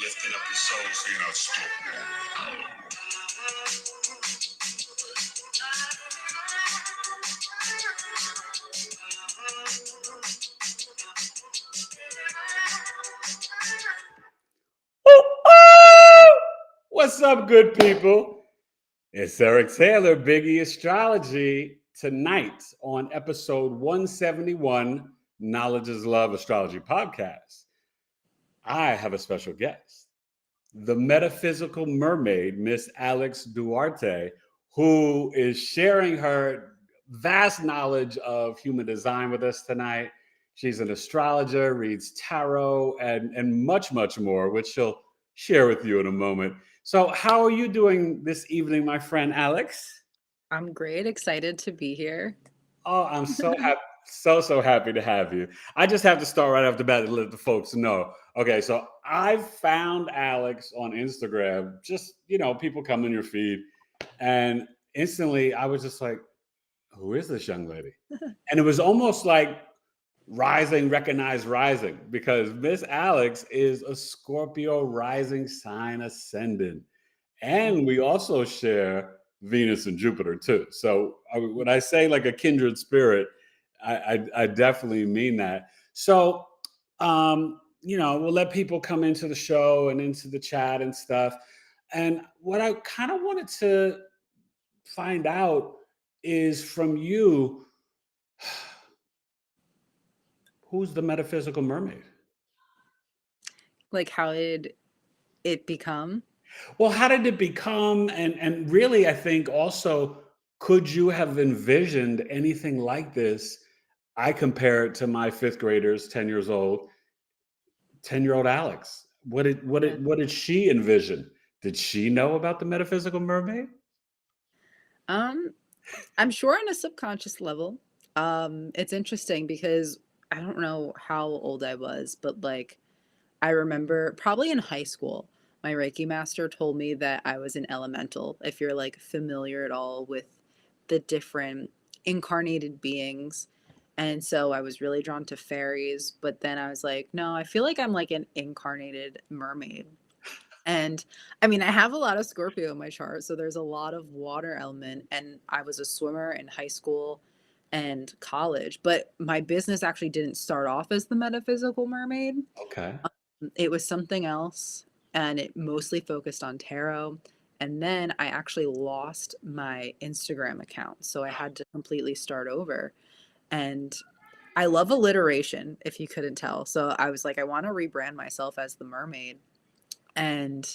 lifting up your soul so you're not stuck. What's up, good people? It's Eric Taylor, BigEAstrology, tonight on episode 171, Knowledge is Love Astrology Podcast. I have a special guest, the Metaphysical Mermaid, Miss Alex Duarte, who is sharing her vast knowledge of human design with us tonight. She's an astrologer, reads tarot, and much, much more, which she'll share with you in a moment. So, how are you doing this evening, my friend Alex? I'm great, excited to be here. Oh, I'm so happy, so happy to have you. I just have to start right off the bat to let the folks know. Okay, so I found Alex on Instagram. Just people come in your feed, and instantly I was just like, "Who is this young lady?" And it was almost like rising, recognize rising, because Miss Alex is a Scorpio rising sign ascendant. And we also share Venus and Jupiter too. So when I say like a kindred spirit, I definitely mean that. So, we'll let people come into the show and into the chat and stuff. And what I kind of wanted to find out is from you, who's the metaphysical mermaid? Like, how did it become? Well, how did it become? And really, I think also, could you have envisioned anything like this? I compare it to my fifth graders, 10 years old, 10-year-old Alex. Yeah. What did she envision? Did she know about the metaphysical mermaid? Um, I'm sure on a subconscious level. It's interesting because I don't know how old I was, but like I remember probably in high school, my Reiki master told me that I was an elemental. If you're like familiar at all with the different incarnated beings. And so I was really drawn to fairies, but then I was like, no, I feel like I'm like an incarnated mermaid. And I mean, I have a lot of Scorpio in my chart, so there's a lot of water element. And I was a swimmer in high school and college, but my business actually didn't start off as the Metaphysical Mermaid. Okay. It was something else, and it mostly focused on tarot. And then I actually lost my Instagram account, so I had to completely start over. And I love alliteration, if you couldn't tell. So I was like, I want to rebrand myself as the mermaid. And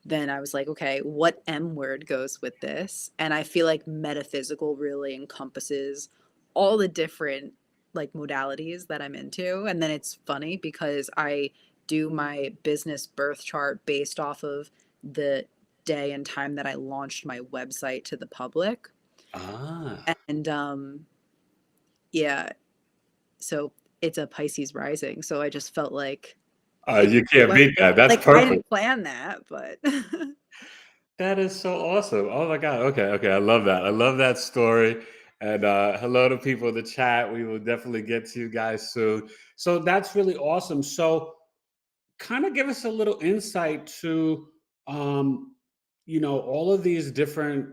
then I was like, okay, what M word goes with this? And I feel like metaphysical really encompasses all the different like modalities that I'm into. And then it's funny because I do my business birth chart based off of the day and time that I launched my website to the public. Ah, And yeah, so it's a Pisces rising. So I just felt like it you can't went beat that. That's like I perfect. didn't plan that, but That is so awesome. Oh my God. Okay. Okay. I love that. I love that story. And hello to people in the chat. We will definitely get to you guys soon. So that's really awesome. So, kind of give us a little insight to, um, all of these different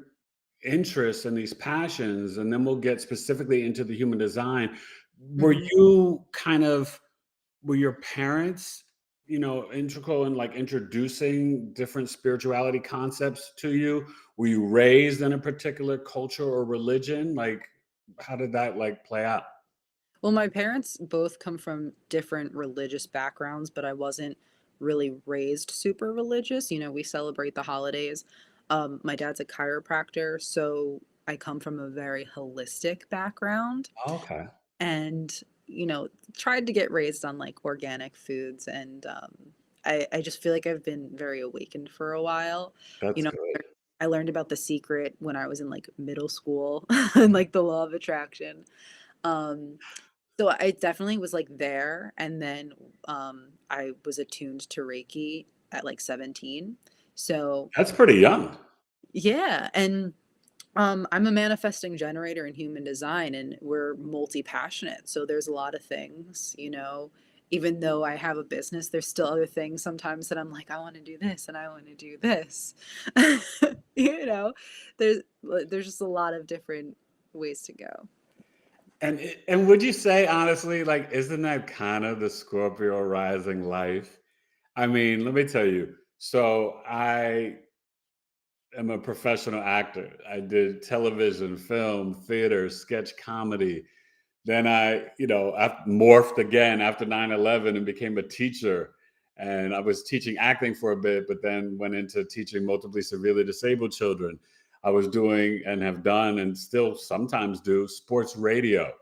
interests and these passions. And then we'll get specifically into the human design. Were Mhm. you kind of were your parents integral in like introducing different spirituality concepts to you? Were you raised in a particular culture or religion? Like, how did that like play out? Well, my parents both come from different religious backgrounds, but I wasn't really raised super religious. We celebrate the holidays. My dad's a chiropractor, so I come from a very holistic background Okay. and, tried to get raised on like organic foods. And I just feel like I've been very awakened for a while. You That's know, good. I learned about The Secret when I was in like middle school and like the law of attraction. Um, so I definitely was, like, there, and then, I was attuned to Reiki at, like, 17. So That's pretty young. yeah, and, I'm a manifesting generator in human design, and we're multi-passionate, so there's a lot of things, even though I have a business, there's still other things sometimes that I'm like, I want to do this and I want to do this. You know, there's just a lot of different ways to go. And would you say honestly, like, isn't that kind of the Scorpio rising life? I mean, let me tell you. So I am a professional actor. I did television, film, theater, sketch comedy. Then I morphed again after 9/11 and became a teacher. And I was teaching acting for a bit, but then went into teaching multiply severely disabled children. I was doing and have done and still sometimes do sports radio.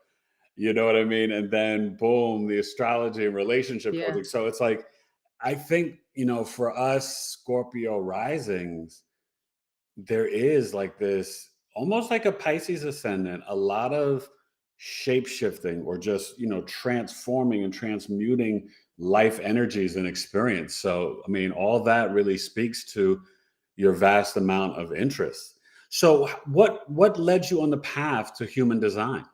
You know what I mean? And then boom, the astrology and relationship Yeah. coaching. So it's like, I think, for us Scorpio risings, there is like this almost like a Pisces ascendant, a lot of shape shifting or just, transforming and transmuting life energies and experience. So, I mean, all that really speaks to your vast amount of interest. So, what led you on the path to human design?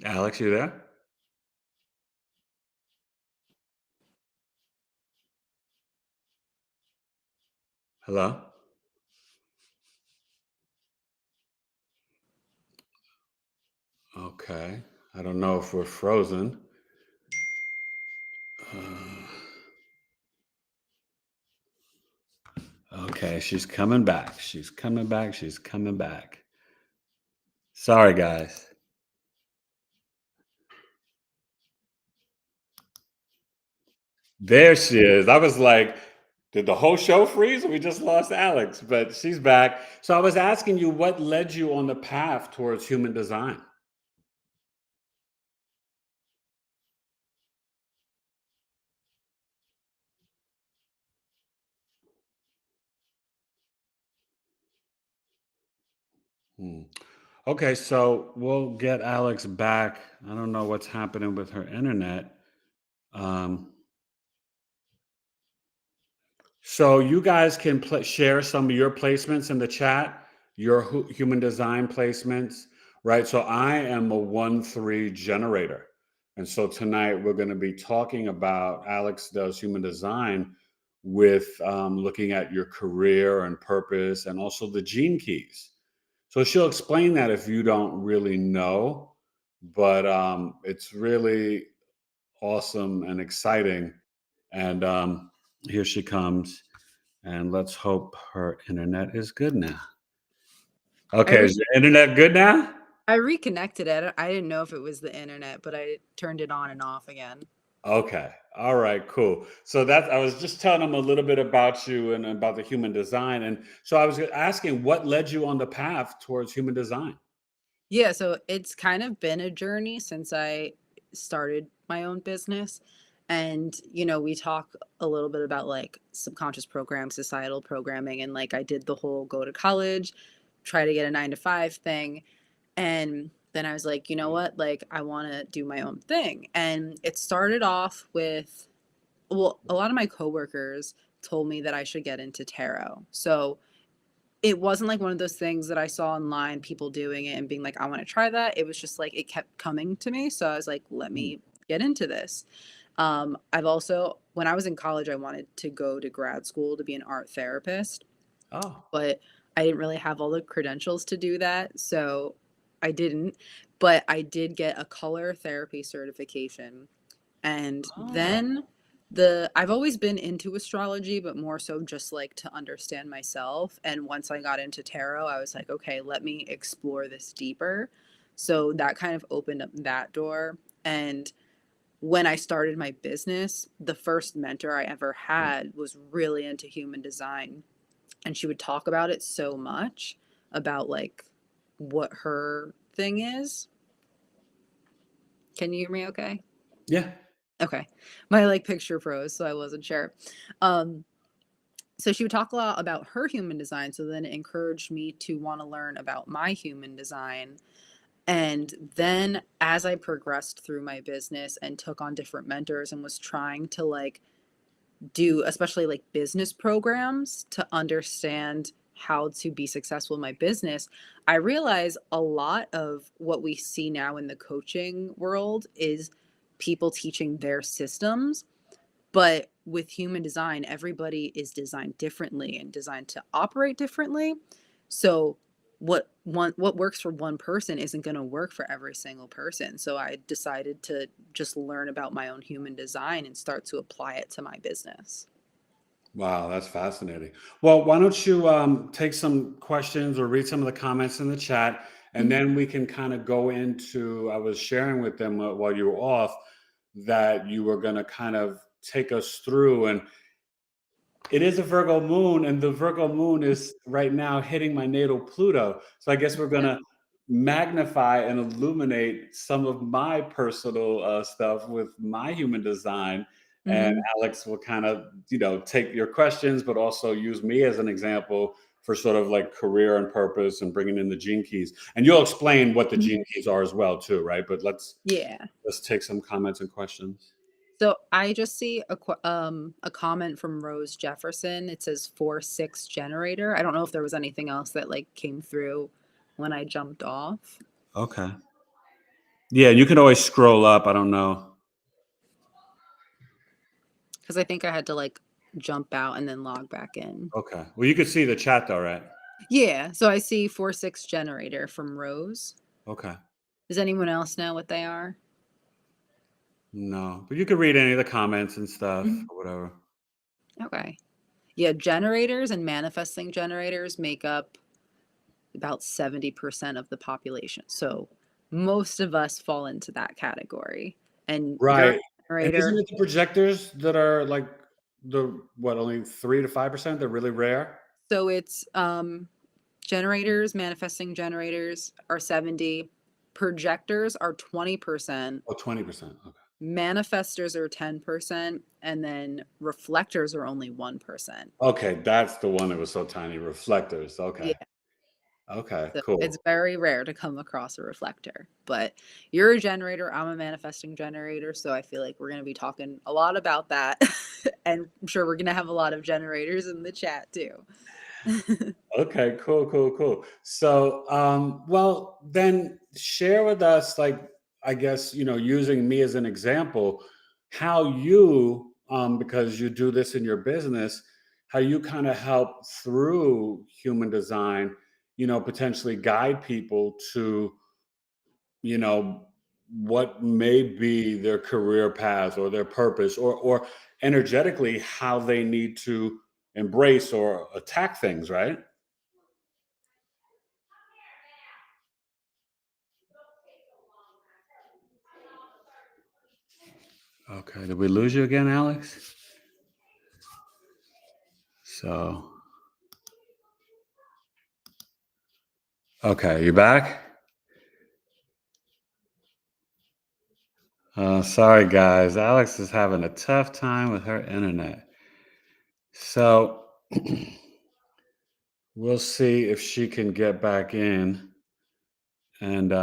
Alex, you there? Hello? Okay. I don't know if we're frozen. Uh, okay, she's coming back. She's coming back. She's coming back. Sorry, guys. There she is. I was like, did the whole show freeze? Or we just lost Alex, but she's back. So I was asking you, what led you on the path towards human design? Hmm. Okay, so we'll get Alex back. I don't know what's happening with her internet. Um, So you guys can share some of your placements in the chat, your human design placements, right? So I am a 1-3 generator. And so tonight we're going to be talking about Alex does human design with looking at your career and purpose and also the gene keys. So she'll explain that if you don't really know, but it's really awesome and exciting. And here she comes. And let's hope her internet is good now. I Okay, is re- your internet good now? I reconnected it. I didn't know if it was the internet, but I turned it on and off again. Okay. All right, cool. So that I was just telling them a little bit about you and about the human design. And so I was asking what led you on the path towards human design? Yeah, so it's kind of been a journey since I started my own business. And, we talk a little bit about like subconscious programs, societal programming, and like I did the whole go to college, try to get a 9 to 5 thing. And then I was like, you know what? Like, I want to do my own thing. And it started off with, well, a lot of my coworkers told me that I should get into tarot. So it wasn't like one of those things that I saw online, people doing it and being like, I want to try that. It was just like it kept coming to me. So I was like, let Mm. me get into this. I've also, when I was in college, I wanted to go to grad school to be an art therapist, Oh. but I didn't really have all the credentials to do that. So I didn't. But I did get a color therapy certification, and Oh. then I've always been into astrology, but more so just like to understand myself. And once I got into tarot, I was like, okay, let me explore this deeper. So that kind of opened up that door. And when I started my business, the first mentor I ever had was really into human design. And she would talk about it so much, about like what her thing is. Can you hear me okay? Yeah. Okay. My like picture froze, so I wasn't sure. Um, so she would talk a lot about her human design. So then it encouraged me to want to learn about my human design. And then as I progressed through my business and took on different mentors and was trying to like do especially like business programs to understand how to be successful in my business, I realize a lot of what we see now in the coaching world is people teaching their systems. But with human design, everybody is designed differently and designed to operate differently. So what works for one person isn't going to work for every single person. So I decided to just learn about my own human design and start to apply it to my business. Wow, that's fascinating. Well, why don't you take some questions or read some of the comments in the chat, and Mhm. then we can kind of go into. I was sharing with them while you were off that you were going to kind of take us through, and it is a Virgo moon, and the Virgo moon is right now hitting my natal Pluto. So I guess we're going Yeah. to magnify and illuminate some of my personal stuff with my human design. And Mhm. Alex will kind of, take your questions, but also use me as an example for sort of like career and purpose and bringing in the gene keys. And you'll explain what the Mhm. gene keys are as well, too, right? But Yeah. let's take some comments and questions. So I just see a comment from Rose Jefferson. It says 4-6 generator. I don't know if there was anything else that like came through when I jumped off. Okay. Yeah, you can always scroll up. I don't know. Because I think I had to like jump out and then log back in. Okay. Well, you could see the chat though, right? Yeah. So I see 4-6 generator from Rose. Okay. Does anyone else know what they are? No, but you could read any of the comments and stuff Mhm. or whatever. Okay. Yeah. Generators and manifesting generators make up about 70% of the population. So most of us fall into that category. And you're a Right. And isn't generator. it the projectors that are like only 3 to 5%? They're really rare. So it's generators, manifesting generators are 70, projectors are 20%, Oh, 20%. Okay. manifestors are 10%, and then reflectors are only 1%. Okay, that's the one that was so tiny. Reflectors. Yeah. Okay. Okay, So it's cool. very rare to come across a reflector, but you're a generator. I'm a manifesting generator. So I feel like we're going to be talking a lot about that. And I'm sure we're going to have a lot of generators in the chat too. Okay, cool, cool, cool. So, well, then share with us, like, I guess, using me as an example, how you, because you do this in your business, how you kind of help through human design, potentially guide people to, you know, what may be their career path or their purpose, or energetically how they need to embrace or attack things, right? Okay, did we lose you again, Alex? So, okay, you back? Sorry, guys. Alex is having a tough time with her internet. So, we'll see if she can get back in. And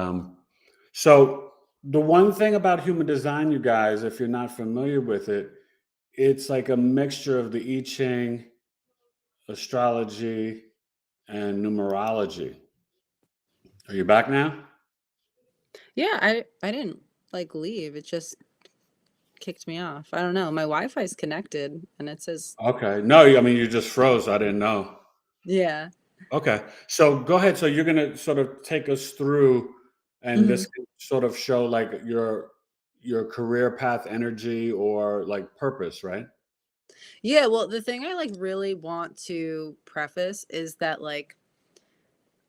so, the one thing about human design, you guys, if you're not familiar with it, it's like a mixture of the I Ching, astrology, and numerology. Are you back now? Yeah, I didn't like leave. It just kicked me off. I don't know. My Wi-Fi is connected and it says, Okay. No, I mean, you just froze. I didn't know. yeah. Okay. So go ahead. So you're going to sort of take us through, and Mhm. this can sort of show like your career path energy or like purpose, right? Yeah, well, the thing I like really want to preface is that like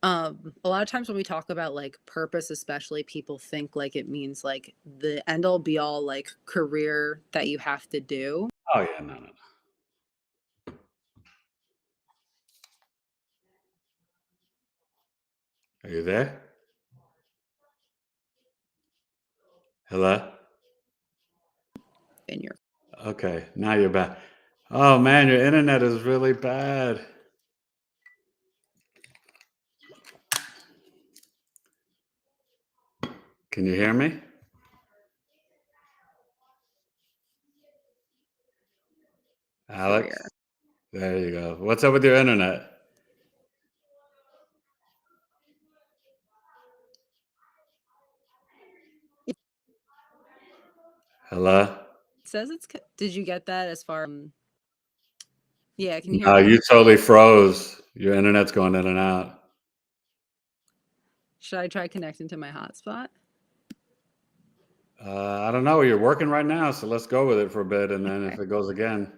a lot of times when we talk about like purpose, especially people think like it means like the end all be all like career that you have to do. Oh yeah, no, no, no. Are you there? Hello? In your Okay, now you're back. Oh man, your internet is really bad. Can you hear me? career. Alex? There you go. What's up with your internet? Hello? It says did you get that as far? Yeah, can you hear No, me? you totally froze. Your internet's going in and out. Should I try connecting to my hotspot? I don't know. You're working right now, so let's go with it for a bit, and then if it goes again.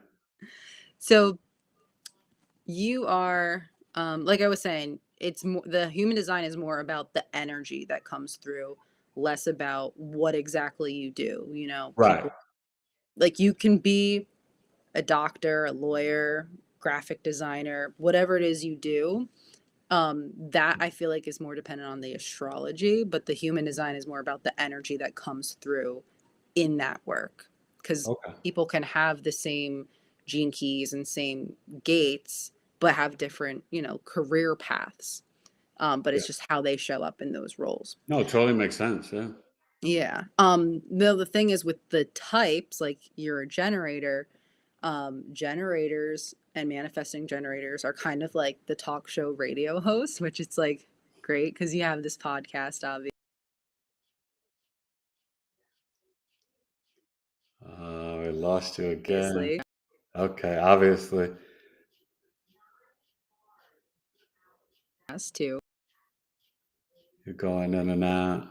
So you are, like I was saying, it's more, the human design is more about the energy that comes through, less about what exactly you do. You know, Right. people like you can be a doctor, a lawyer, graphic designer, whatever it is you do. That I feel like is more dependent on the astrology, but the human design is more about the energy that comes through in that work. Because Okay. people can have the same gene keys and same gates, but have different, career paths. But Yeah. it's just how they show up in those roles. No, it totally makes sense. Yeah. Yeah. The thing is with the types, like you're a generator, generators and manifesting generators are kind of like the talk show radio host, which it's like great because you have this podcast, We lost you again. obviously. Okay, obviously. Has to. You're going in and out.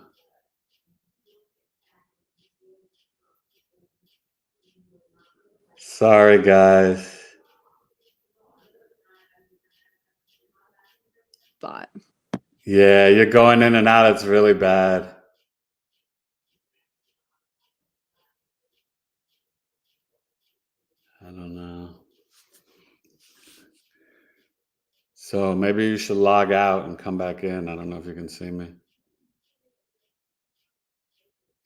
Sorry, guys. But Yeah, you're going in and out. It's really bad. I don't know. So maybe you should log out and come back in. I don't know if you can see me.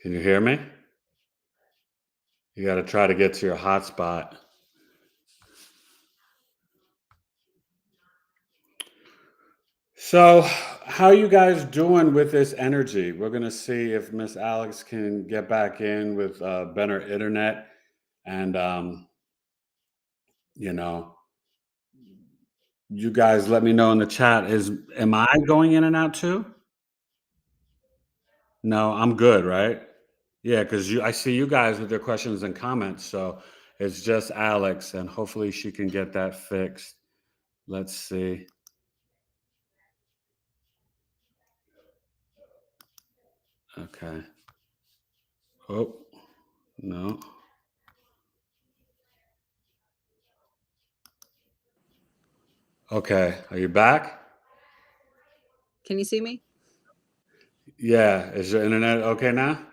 Can you hear me? You got to try to get to your hotspot. So, how you guys doing with this energy? We're gonna see if Miss Alex can get back in with better internet, and you know, you guys let me know in the chat. Am I going in and out too? No, I'm good, right? Yeah, because I see you guys with your questions and comments, so it's just Alex, and hopefully she can get that fixed. Let's see. Okay. Oh, no. Okay, are you back? can you see me? Yeah, is your internet okay now?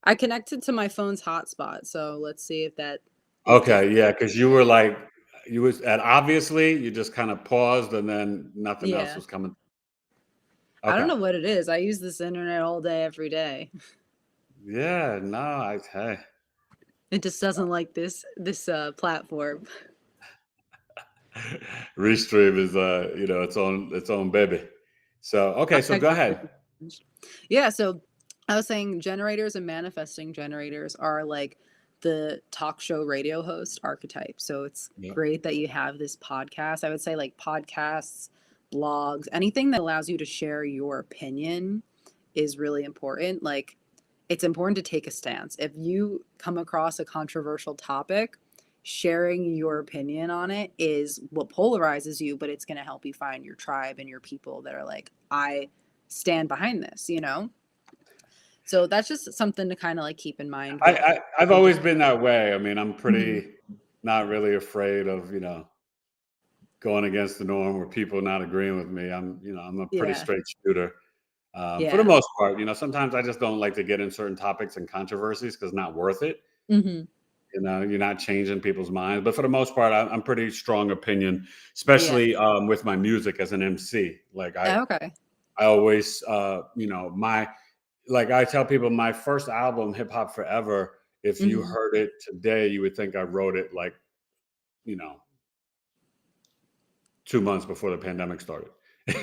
I connected to my phone's hotspot, so let's see if that is Okay, different. yeah, because you were like, you was at obviously you just kind of paused and then nothing else Yeah. was coming. I don't Okay. know what it is. I use this internet all day, every day. Yeah, no, hey. It just doesn't like this platform. Restream is its own baby. So okay, so go ahead. Yeah, so I was saying generators and manifesting generators are like the talk show radio host archetype. So it's Yeah. great that you have this podcast. I would say like podcasts, blogs, anything that allows you to share your opinion is really important. Like it's important to take a stance. If you come across a controversial topic, sharing your opinion on it is what polarizes you, but it's going to help you find your tribe and your people that are like, I stand behind this, you know? So that's just something to kind of like keep in mind with I've the always been that way. I mean, I'm Mhm. pretty not really afraid of, going against the norm or people not agreeing with me. I'm a pretty Yeah. straight shooter. For the Yeah. most part, sometimes I just don't like to get in certain topics and controversies because not worth it. Hmm. You're not changing people's minds. But for the most part, I'm pretty strong opinion, Yeah. especially with my music as an MC. Like Okay. I always, my like I tell people, my first album, Hip Hop Forever. If you Hmm. heard it today, you would think I wrote it like, you know, 2 months before the pandemic started.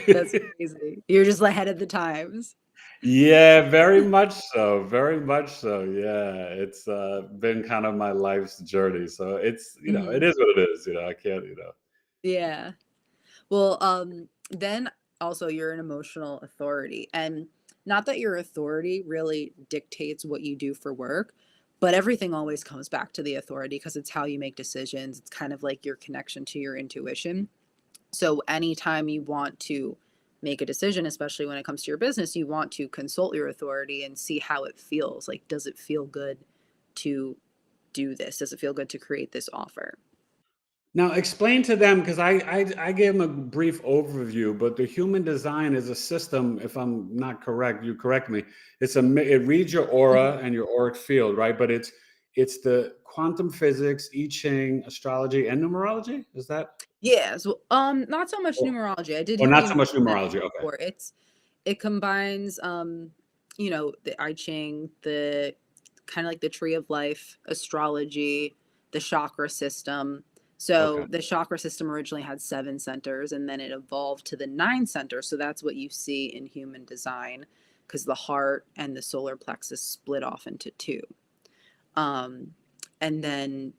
That's crazy. You're just ahead of the times. Yeah, very much so. Very much so. Yeah, it's been kind of my life's journey. So it's it Hmm. is what it is. I can't. Yeah. Well, then also you're an emotional authority. And not that your authority really dictates what you do for work, But everything always comes back to the authority because it's how you make decisions. It's kind of like your connection to your intuition. So anytime you want to make a decision, especially when it comes to your business, you want to consult your authority and see how it feels. Like, does it feel good to do this? Does it feel good to create this offer? Now, explain to them, because I gave them a brief overview, but the human design is a system. If I'm not correct, you correct me. It reads your aura and your auric field, right? But it's the quantum physics, I Ching, astrology, and numerology. Is that? Yeah. So, not so much numerology. I did Or hear not you so much mention that numerology? Okay. before. It combines, the I Ching, the kind of like the tree of life, astrology, the chakra system. Okay. So the chakra system originally had 7 centers and then it evolved to the 9 centers. So that's what you see in human design because the heart and the solar plexus split off into 2. And then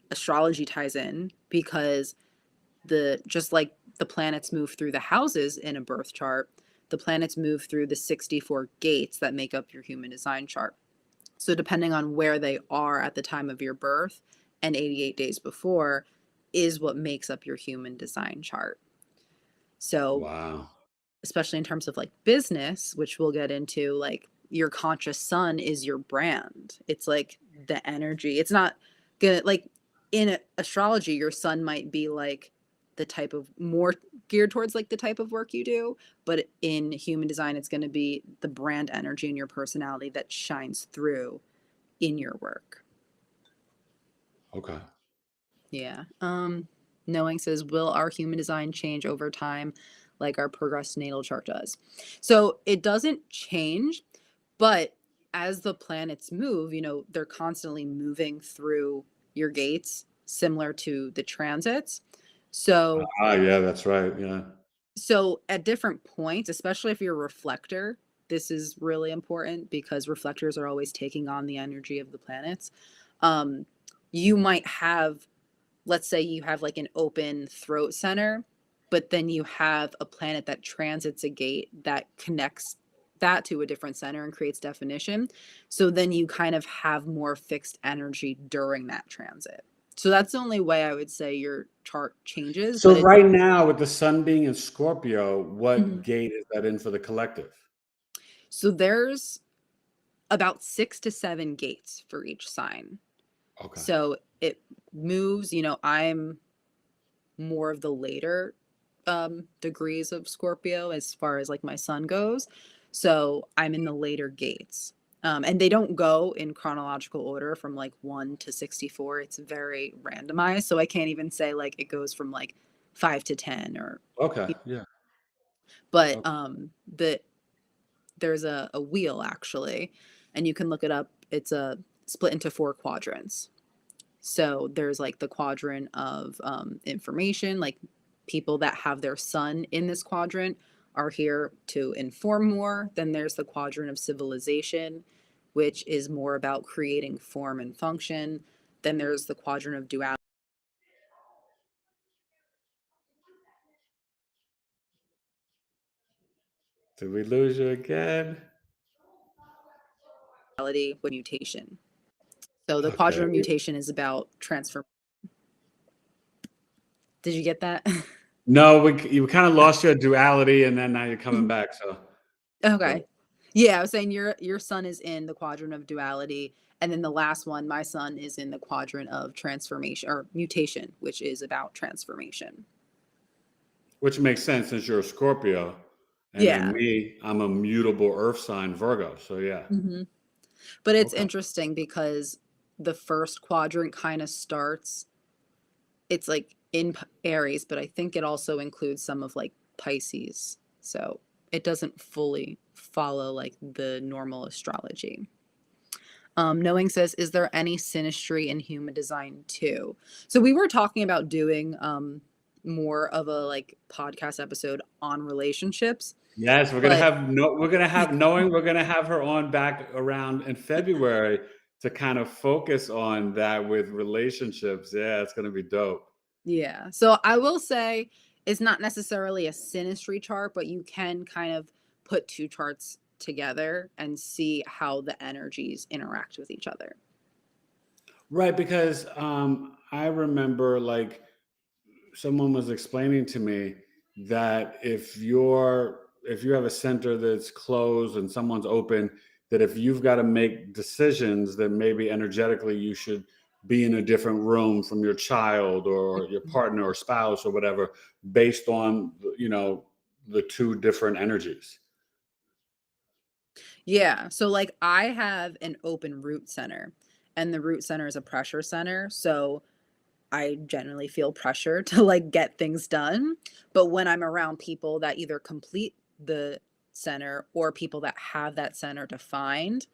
astrology ties in because just like the planets move through the houses in a birth chart, the planets move through the 64 gates that make up your human design chart. So depending on where they are at the time of your birth and 88 days before is what makes up your human design chart. So Wow. especially in terms of like business, which we'll get into, like your conscious sun is your brand. It's like the energy. It's not gonna like in astrology, your sun might be like the type of more geared towards like the type of work you do, but in human design, it's going to be the brand energy and your personality that shines through in your work. Okay. Yeah. Knowing says, will our human design change over time like our progressed natal chart does? So it doesn't change, but as the planets move, they're constantly moving through your gates, similar to the transits. So Yeah, that's right. Yeah. so at different points, especially if you're a reflector, this is really important because reflectors are always taking on the energy of the planets. Um, you might have, let's say you have like an open throat center, but then you have a planet that transits a gate that connects that to a different center and creates definition. So then you kind of have more fixed energy during that transit. So that's the only way I would say your chart changes, So but it right now, with the sun being in Scorpio, what Mhm. gate is that in for the collective? So there's about 6 to 7 gates for each sign. Okay. So it moves, I'm more of the later degrees of Scorpio as far as like my sun goes. So I'm in the later gates. And they don't go in chronological order from like 1 to 64. It's very randomized. So I can't even say like it goes from like 5 to 10 or, Okay. Yeah. but Okay. there's a wheel actually, and you can look it up. It's a split into 4 quadrants. So there's like the quadrant of information, like people that have their sun in this quadrant are here to inform more. Then there's the quadrant of civilization, which is more about creating form and function. Then there's the quadrant of Did we lose you again? duality with mutation. So the Okay. quadrant of mutation is about transform. Did you get that? No, you kind of lost your duality, and then now you're coming back. So, Okay. but Yeah, I was saying your sun is in the quadrant of duality, and then the last one, my sun is in the quadrant of transformation or mutation, which is about transformation. which makes sense since you're a Scorpio, and then Yeah. me, I'm a mutable Earth sign, Virgo. So yeah. hmm But it's Okay. interesting because the first quadrant kind of starts, it's like in Aries, but I think it also includes some of like Pisces. So it doesn't fully follow like the normal astrology. Knowing says, is there any synastry in human design too? So we were talking about doing more of a like podcast episode on relationships, Yes, but we're gonna have knowing we're gonna have her on back around in February to kind of focus on that with relationships. Yeah, it's gonna be dope. yeah. So I will say it's not necessarily a synastry chart, but you can kind of put 2 charts together and see how the energies interact with each other. Right, because I remember like someone was explaining to me that if you have a center that's closed and someone's open, that if you've got to make decisions, then maybe energetically you should be in a different room from your child or your partner or spouse or whatever, based on the two different energies. Yeah. So like I have an open root center, and the root center is a pressure center. So I generally feel pressure to like get things done. But when I'm around people that either complete the center or people that have that center defined,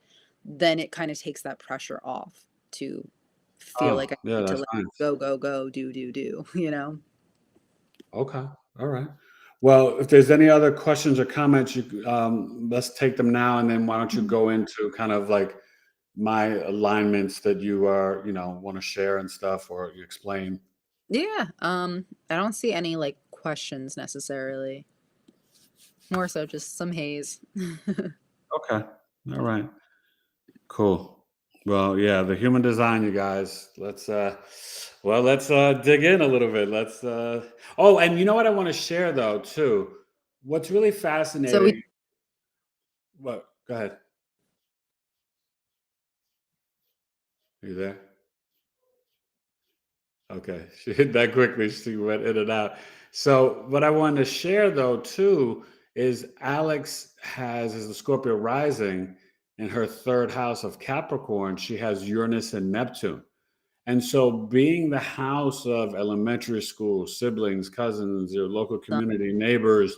then it kind of takes that pressure off to feel like Oh, I yeah, need to that's like nice. go, go, go, do, you know? Okay. All right. Well, if there's any other questions or comments, let's take them now, and then why don't you Mhm. go into kind of like my alignments that you are, want to share and stuff, or you explain. Yeah. I don't see any like questions necessarily. More so just some haze. Okay. All right. Cool. Well, yeah, the human design, you guys. Let's dig in a little bit. Oh, and you know what I want to share though, too. What's really So we fascinating. What? Go ahead. Are you there? Okay, she hit that quickly. She went in and out. So, what I wanted to share though too is Alex is the Scorpio rising in her third house of Capricorn. She has Uranus and Neptune. And so, being the house of elementary school, siblings, cousins, your local community, neighbors,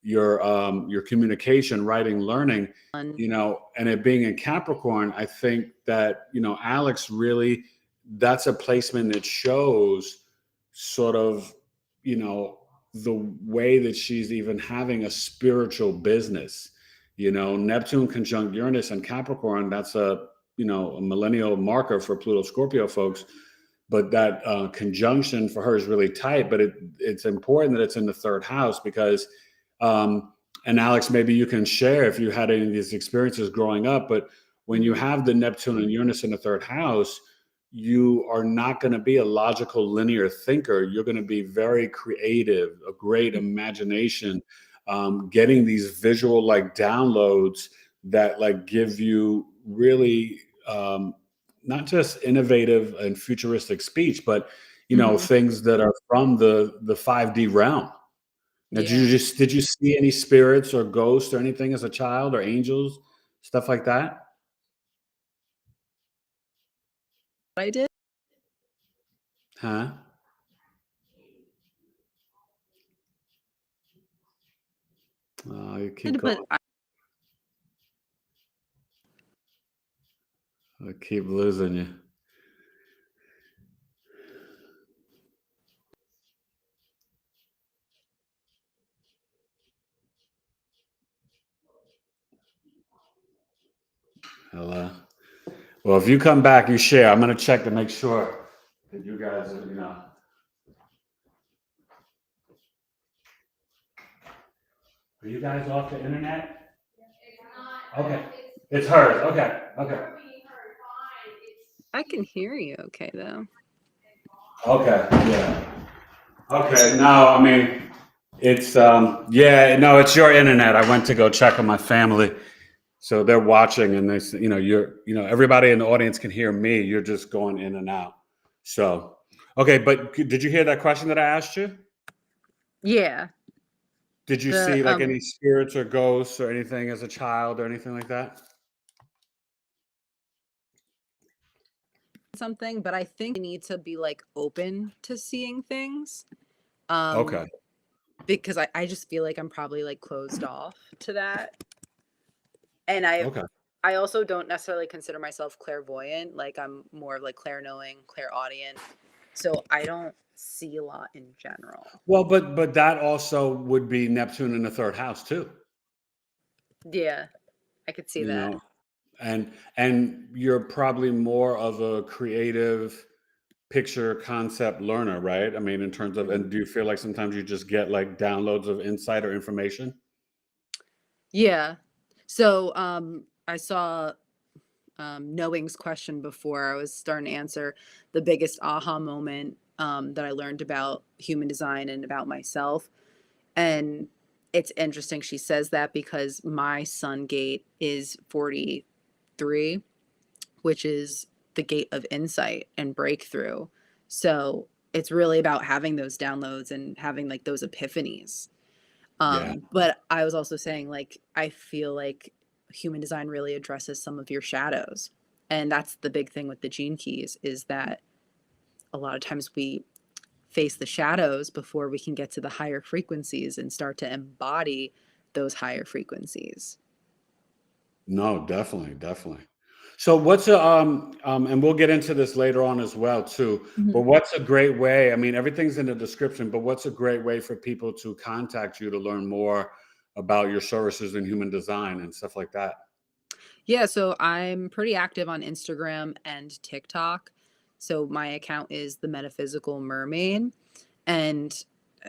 your communication, writing, learning, done. and it being in Capricorn, I think that Alex really, that's a placement that shows sort of the way that she's even having a spiritual business. Neptune conjunct Uranus and Capricorn. That's a millennial marker for Pluto Scorpio folks, but that conjunction for her is really tight. But it's important that it's in the third house because, and Alex, maybe you can share if you had any of these experiences growing up. But when you Mhm. have the Neptune and Uranus in the third house, you are not going to be a logical linear thinker. You're going to be very creative, a great imagination, getting these visual like downloads that like give you really not just innovative and futuristic speech, but Mhm. things that are from the 5D realm. Now, Yeah. did you see any spirits or ghosts or anything as a child, or angels, stuff like that? I did, Huh? You keep but going. I keep losing you. Hello. Well, if you come back, you share. I'm gonna check to make sure that you guys are you guys off the internet? Okay. It's hers. Okay. Okay. I can hear you okay though. Okay. Yeah. Okay. No, I mean, it's yeah, no, it's your internet. I went to go check on my family. So they're watching and everybody in the audience can hear me. You're just going in and out. So, okay, but did you hear that question that I asked you? Yeah. Did you The see like any spirits or ghosts or anything as a child or anything like that? something, but I think I need to be like open to seeing things. Um Okay. because I just feel like I'm probably like closed off to that. And Okay. I also don't necessarily consider myself clairvoyant. Like I'm more of like clair-knowing, clairaudient. So I don't see a lot in general. Well, but that also would be Neptune in the third house too, Yeah, I could see you that. know. And you're probably more of a creative picture concept learner, right? I mean, in terms of, and Mhm. do you feel like sometimes you just get like downloads of insight or information? Yeah. So I saw knowings question before. I was starting to answer the biggest aha moment that I learned about human design and about myself. And it's interesting she says that because my sun gate is 43, which is the gate of insight and breakthrough. So it's really about having those downloads and having like those epiphanies. Yeah. But I was also saying, like, I feel like human design really addresses some of your shadows. And that's the big thing with the gene keys is that a lot of times we face the shadows before we can get to the higher frequencies and start to embody those higher frequencies. No, definitely, definitely. So what's a and we'll get into this later on as well too, but Mhm. what's a great way? I mean, everything's in the description, but what's a great way for people to contact you to learn more about your services in human design and stuff like that? Yeah, so I'm pretty active on Instagram and TikTok. So my account is the Metaphysical Mermaid, and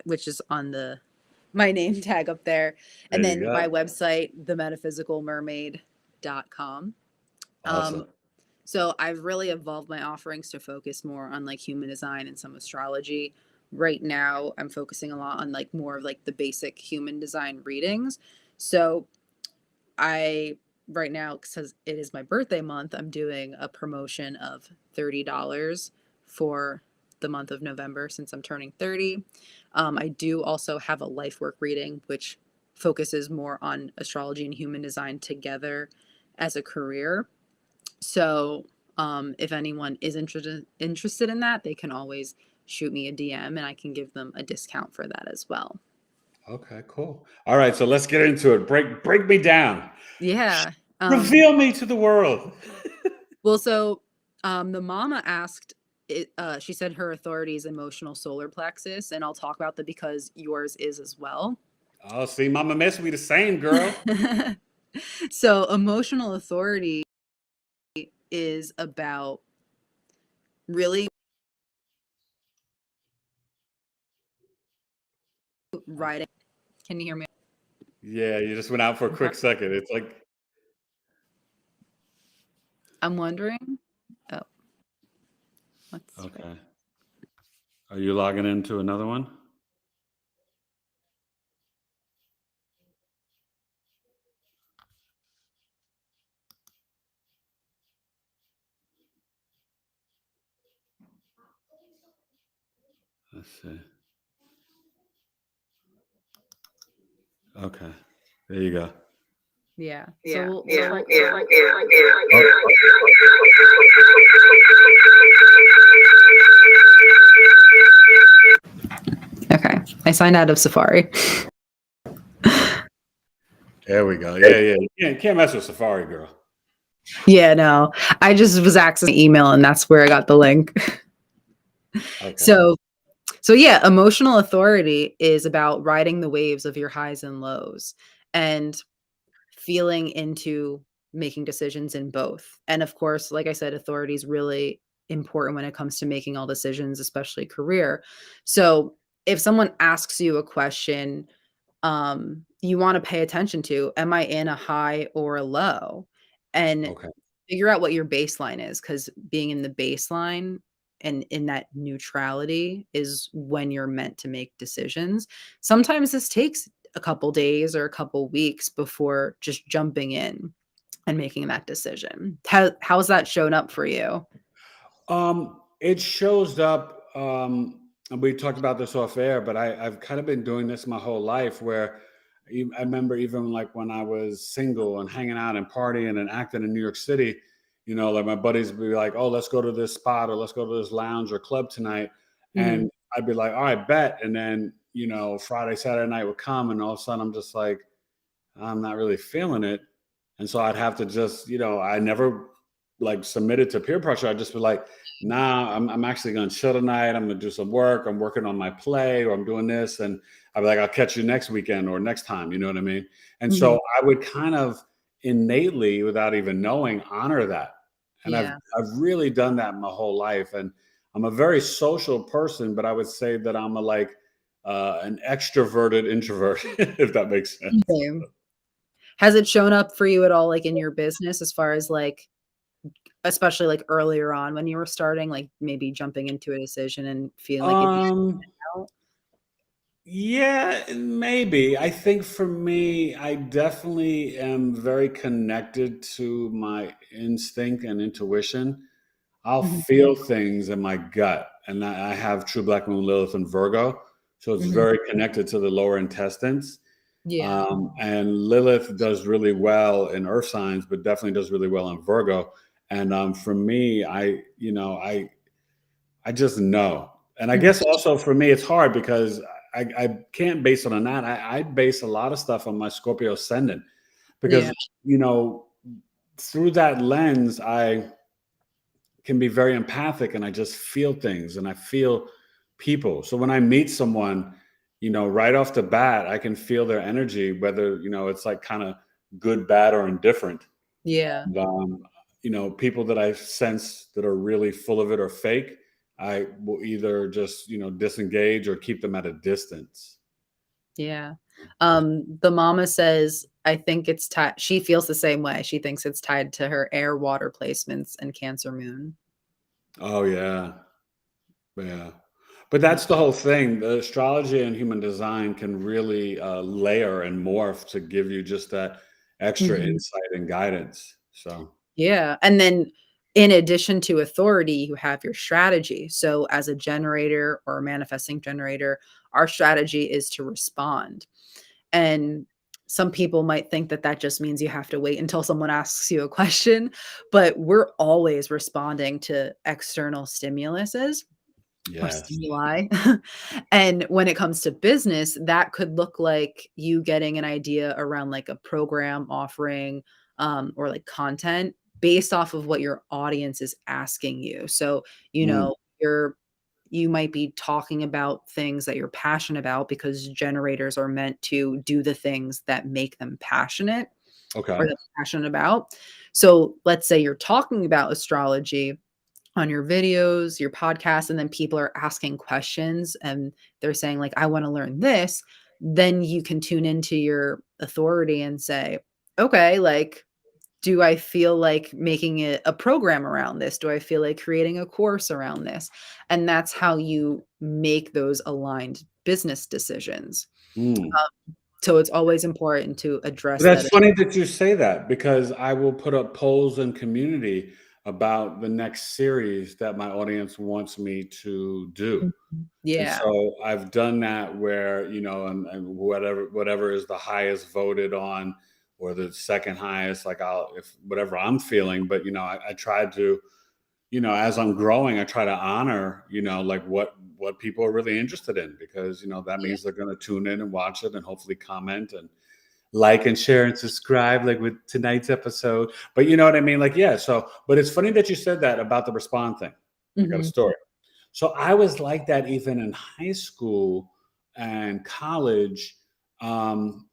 which is on the my name tag up there. There And you then go. my website, themetaphysicalmermaid.com. Awesome. So I've really evolved my offerings to focus more on like human design and some astrology. Right now, I'm focusing a lot on like more of like the basic human design readings. So I right now, because it is my birthday month, I'm doing a promotion of $30 for the month of November since I'm turning 30. I do also have a life work reading, which focuses more on astrology and human design together as a career. So if anyone is interested in that, they can always shoot me a DM and I can give them a discount for that as well. Okay, cool. All right, so let's get into it. Break me down. Yeah. Reveal me to the world. Well, so the mama asked, she said her authority is emotional solar plexus, and I'll talk about that because yours is as well. Oh, see, Mama Miss, we the same girl. So, emotional authority is about really writing. Can you hear me? Yeah, you just went out for a Okay. quick second. It's like, I'm wondering. Oh, let's try. okay. Are you logging into another one? Let's see. Okay. There you go. Yeah. So we'll try. Okay. I signed out of Safari. There we go. Yeah, yeah. You can't mess with Safari, girl. Yeah, no. I just was accessing email and that's where I got the link. Okay. So yeah, emotional authority is about riding the waves of your highs and lows and feeling into making decisions in both. And of course, like I said, authority is really important when it comes to making all decisions, especially career. So if someone asks you a question, you want to pay attention to, am I in a high or a low? And Okay. figure out what your baseline is, because being in the baseline and in that neutrality is when you're meant to make decisions. Sometimes this takes a couple days or a couple weeks before just jumping in and making that decision. How's that shown up for you? It shows up, and we talked about this off air, but I've kind of been doing this my whole life where I remember even like when I was single and hanging out and partying and acting in New York City, like my buddies would be like, oh, let's go to this spot or let's go to this lounge or club tonight. Mhm. And I'd be like, all right, bet. And then, Friday, Saturday night would come and all of a sudden I'm just like, I'm not really feeling it. And so I'd have to just, I never like submitted to peer pressure. I'd just be like, nah, I'm actually going to chill tonight. I'm going to do some work. I'm working on my play or I'm doing this. And I'd be like, I'll catch you next weekend or next time. You know what I mean? And so Mhm. I would kind of innately, without even knowing, honor that. And I've, Yeah. I've really done that my whole life. And I'm a very social person, but I would say that I'm an extroverted introvert, if that makes sense. Same. Has it shown up for you at all, like, in your business as far as, like, especially like earlier on when you were starting, like maybe jumping into a decision and feeling like it Um, out? yeah, maybe. I think for me, I definitely am very connected to my instinct and intuition. I'll Mhm, feel things in my gut, and I have true Black Moon Lilith and Virgo, so it's mhm. very connected to the lower intestines. Yeah. And Lilith does really well in Earth signs, but definitely does really well in Virgo. And for me, I just know. And I Mhm. guess also for me, it's hard because I can't base it on that. I base a lot of stuff on my Scorpio ascendant Yeah. because, you know, through that lens, I can be very empathic and I just feel things and I feel people. So when I meet someone, right off the bat, I can feel their energy, whether, it's like kind of good, bad, or indifferent. Yeah. And, people that I sense that are really full of it or fake, I will either just, disengage or keep them at a distance. Yeah. The mama says, I think it's tied. She feels the same way. She thinks it's tied to her air water placements and Cancer moon. Oh, yeah. Yeah. But Yeah. that's the whole thing. The astrology and human design can really layer and morph to give you just that extra Mhm. insight and guidance. So, Yeah. And then in addition to authority, you have your strategy. So as a generator or a manifesting generator, our strategy is to respond. And some people might think that that just means you have to wait until someone asks you a question, but we're always responding to external stimuluses or yes. stimuli. And when it comes to business, that could look like you getting an idea around like a program offering or like content based off of what your audience is asking you. So, Mm, you might be talking about things that you're passionate about because generators are meant to do the things that make them passionate or okay. that they're passionate about. So let's say you're talking about astrology on your videos, your podcast, and then people are asking questions and they're saying, like, I want to learn this, then you can tune into your authority and say, okay, like, do I feel like making it a program around this? Do I feel like creating a course around this? And that's how you make those aligned business decisions. Mm. So it's always important to address that. That's funny that you say that because I will put up polls in community about the next series that my audience wants me to do. Mhm. And Yeah. so I've done that where, and whatever is the highest voted on or the second highest, like if whatever I'm feeling, but I try to, as I'm growing, I try to honor, like what people are really interested in because, that Yeah. means they're going to tune in and watch it and hopefully comment and like and share and subscribe, like with tonight's episode. But you know what I mean? Like, yeah. So, but it's funny that you said that about the respond thing. I got a Mhm. story. So I was like that even in high school and college. Um,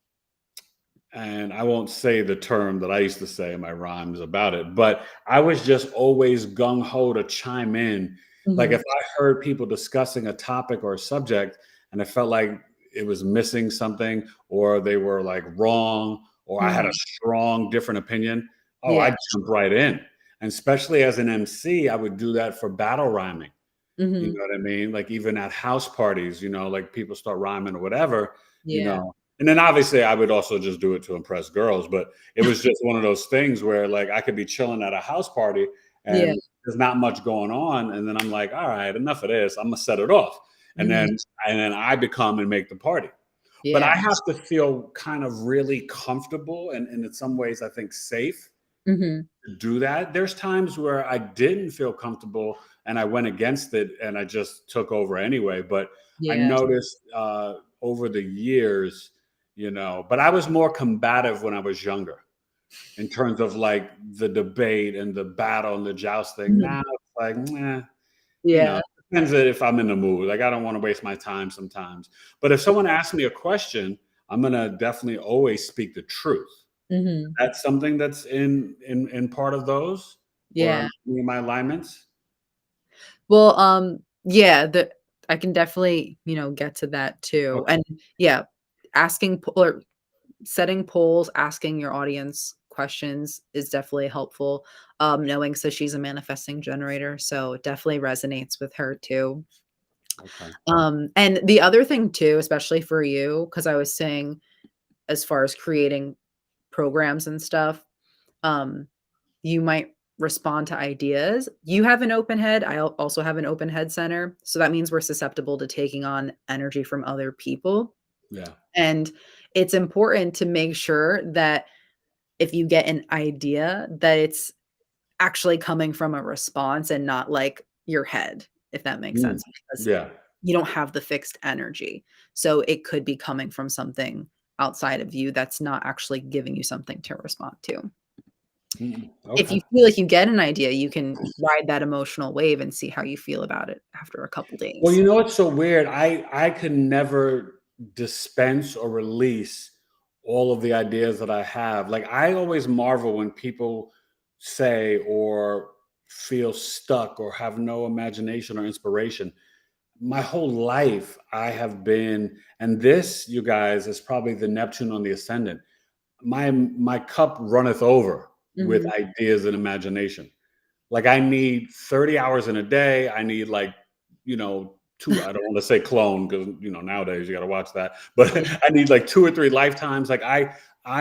and I won't say the term that I used to say in my rhymes about it, but I was just always gung ho to chime in. Like if Mhm. I heard people discussing a topic or a subject and I felt like it was missing something or they were like wrong or I had a Mhm. strong different opinion, oh, Yeah. I'd jump right in. And especially as an MC, I would do that for battle rhyming. You Mhm. know what I mean? Like even at house parties, like people start rhyming or whatever, you Yeah. know. And then obviously I would also just do it to impress girls, but it was just one of those things where like I could be chilling at a house party Yeah. and there's not much going on. And then I'm like, all right, enough of this. I'm gonna set it off. And Mhm. then I become and make the party. But I Yeah. have to feel kind of really comfortable and in some ways I think safe Mhm. do that. There's times where I didn't feel comfortable and I went against it and I just took over anyway. But I Yeah. noticed over the years, but I was more combative when I was younger in terms of like the debate and the battle and the jousting. Mhm. Now it's like, Yeah. depends if I'm in the mood. Like I don't want to waste my time sometimes. But if someone asks me a question, I'm gonna definitely always speak the truth. Mhm. That's something that's in part of those or Yeah. in my alignments? Well, yeah, I can definitely, get to that too. Okay. And yeah, asking or setting polls, asking your audience questions is definitely helpful. Knowing so she's a manifesting generator, so it definitely resonates with her too. Okay. And the other thing too, especially for you, because I was saying as far as creating programs and stuff, um, you might respond to ideas. You have an open head. Also have an open head center. So that means we're susceptible to taking on energy from other people. Yeah. And it's important to make sure that if you get an idea, that it's actually coming from a response and not like your head, if that makes Mm. sense, because Yeah. you don't have the fixed energy. So it could be coming from something outside of you that's not actually giving you something to respond to. If Okay. you feel like you get an idea, you can ride that emotional wave and see how you feel about it after a couple Well, days. you know what's so weird? I could never dispense or release all of the ideas that I have. Like I always marvel when people say or feel stuck or have no imagination or inspiration. My whole life I have been, and this, you guys, is probably the Neptune on the ascendant. My cup runneth over with Mhm. ideas and imagination. Like I need 30 hours in a day. I need like, two, I don't want to say clone because nowadays you got to watch that, but I need like 2 or 3 lifetimes. Like I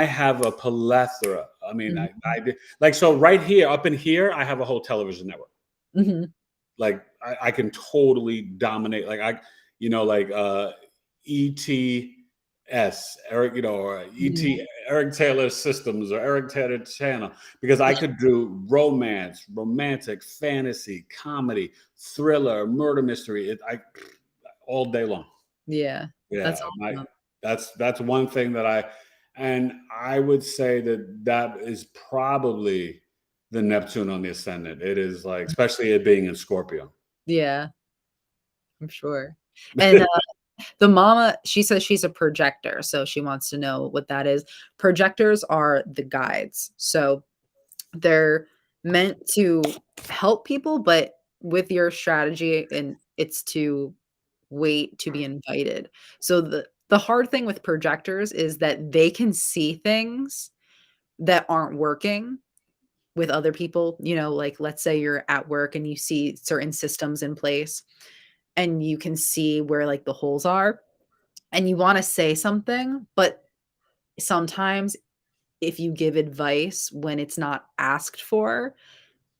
have a plethora. I mean, Mhm. I did like, so right here, up in here, I have a whole television network. Mhm. Like I can totally dominate. Like like ETS, Eric, or Mhm. Eric Taylor Systems or Eric Taylor Channel, because I could do romance, romantic, fantasy, comedy, thriller, murder mystery. I all day long. Yeah. Yeah, That's awesome. that's one thing that and I would say that is probably the Neptune on the ascendant. It is like, especially it being in Scorpio. Yeah, I'm sure. And, the mama, she says she's a projector, so she wants to know what that is. Projectors are the guides. So they're meant to help people, but with your strategy and it's to wait to be invited. So the hard thing with projectors is that they can see things that aren't working with other people, like let's say you're at work and you see certain systems in place and you can see where like the holes are and you want to say something, but sometimes if you give advice when it's not asked for,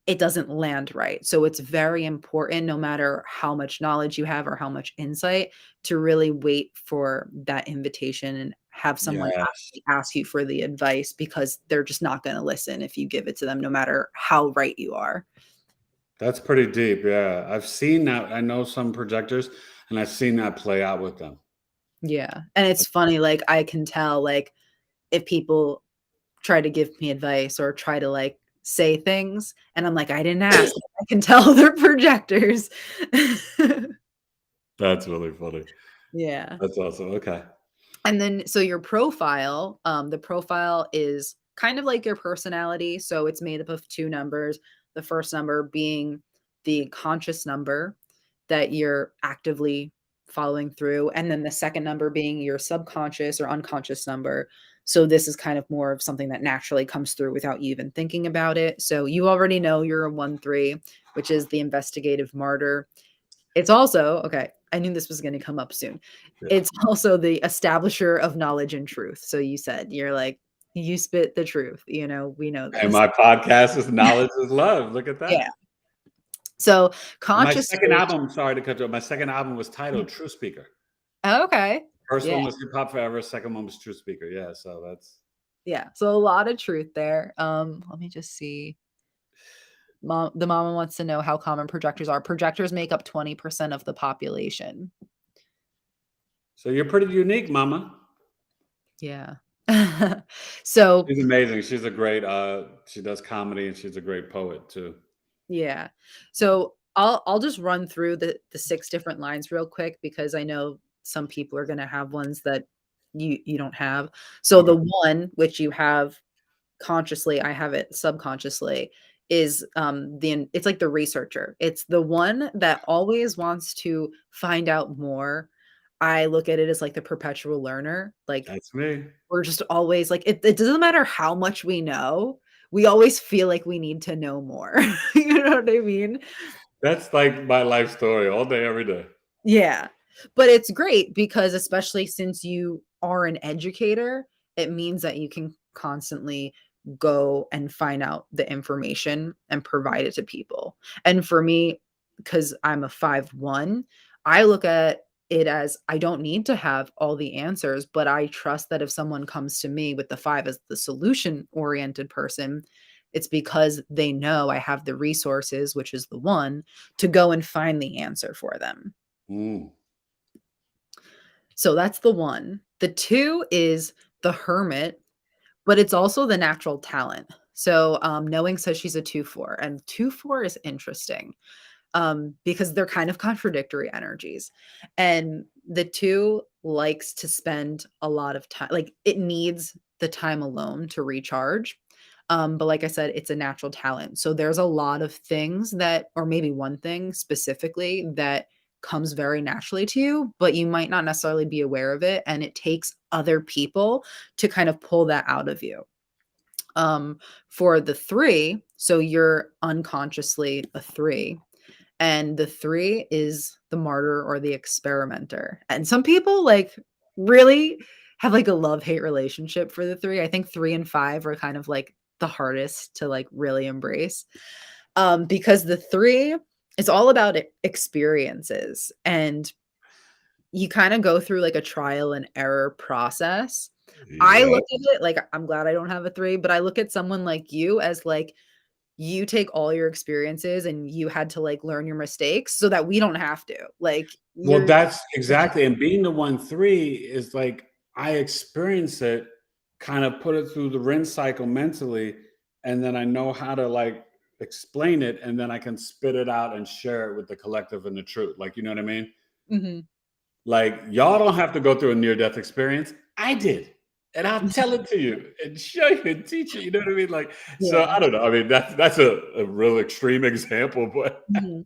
it doesn't land right. So it's very important, no matter how much knowledge you have or how much insight, to really wait for that invitation and have someone Yes. actually ask you for the advice, because they're just not going to listen if you give it to them, no matter how right you are. That's pretty deep. Yeah. I've seen that. I know some projectors and I've seen that play out with them. Yeah. And it's funny, like I can tell, like, if people try to give me advice or try to like say things and I'm like, I didn't ask. I can tell they're projectors. That's really funny. Yeah. That's awesome. Okay. And then so your profile, the profile is kind of like your personality. So it's made up of two numbers. The first number being the conscious number that you're actively following through, and then the second number being your subconscious or unconscious number. So this is kind of more of something that naturally comes through without you even thinking about it. So you already know you're a 1-3, which is the investigative martyr. It's also, okay, I knew this was going to come up soon. Yeah. It's also the establisher of knowledge and truth. So you said you're like, you spit the truth, we know And this. my podcast is Knowledge is Love. Look at Yeah. that. So And my second consciously, album, sorry to cut you off, my second album was titled True Speaker. okay. First Yeah. one was Hip Hop Forever. Second one was True Speaker. Yeah. So that's. Yeah. So a lot of truth there. Let me just see. The mama wants to know how common projectors are. Projectors make up 20% of the population. So you're pretty unique, Mama. Yeah. So She's amazing. She's a great, she does comedy and she's a great poet too. yeah. So I'll just run through the 6 different lines real quick, because I know some people are gonna have ones that you don't have. So Okay. the one which you have consciously, I have it subconsciously, is it's like the researcher. It's the one that always wants to find out more. I look at it as like the perpetual learner. Like That's me. we're just always like it doesn't matter how much we know, we always feel like we need to know more. You know what I mean? That's like my life story all day, every day. Yeah. But it's great because especially since you are an educator, it means that you can constantly go and find out the information and provide it to people. And for me, because I'm a 5-1, I look at it as I don't need to have all the answers, but I trust that if someone comes to me with the 5 as the solution oriented person, it's because they know I have the resources, which is the 1, to go and find the answer for them. Mm. So that's the 1. The 2 is the hermit, but it's also the natural talent. So, Knowing says she's a 2-4, and 2-4 is interesting, because they're kind of contradictory energies. And the 2 likes to spend a lot of time, like, it needs the time alone to recharge. But like I said, it's a natural talent. So there's a lot of things that, or maybe one thing specifically that comes very naturally to you, but you might not necessarily be aware of it. And it takes other people to kind of pull that out of you. Um, for the 3, so you're unconsciously a 3, and the 3 is the martyr or the experimenter. And some people like really have like a love-hate relationship for the 3. I think 3 and 5 are kind of like the hardest to like really embrace. Because the 3 is all about experiences, and you kind of go through like a trial and error process. I Yep. look at it like I'm glad I don't have a 3, but I look at someone like you as like you take all your experiences and you had to like learn your mistakes so that we don't have to. Like Well, you're that's exactly, and being the 1-3 is like I experience it, kind of put it through the rinse cycle mentally, and then I know how to like explain it, and then I can spit it out and share it with the collective and the truth. Like, you know what I mean? Mhm. Like, y'all don't have to go through a near-death experience. I did. And I'll tell it to you and show you and teach you. You know what I mean? Like, so Yeah. I don't know. I mean, that's a real extreme example, but Mhm.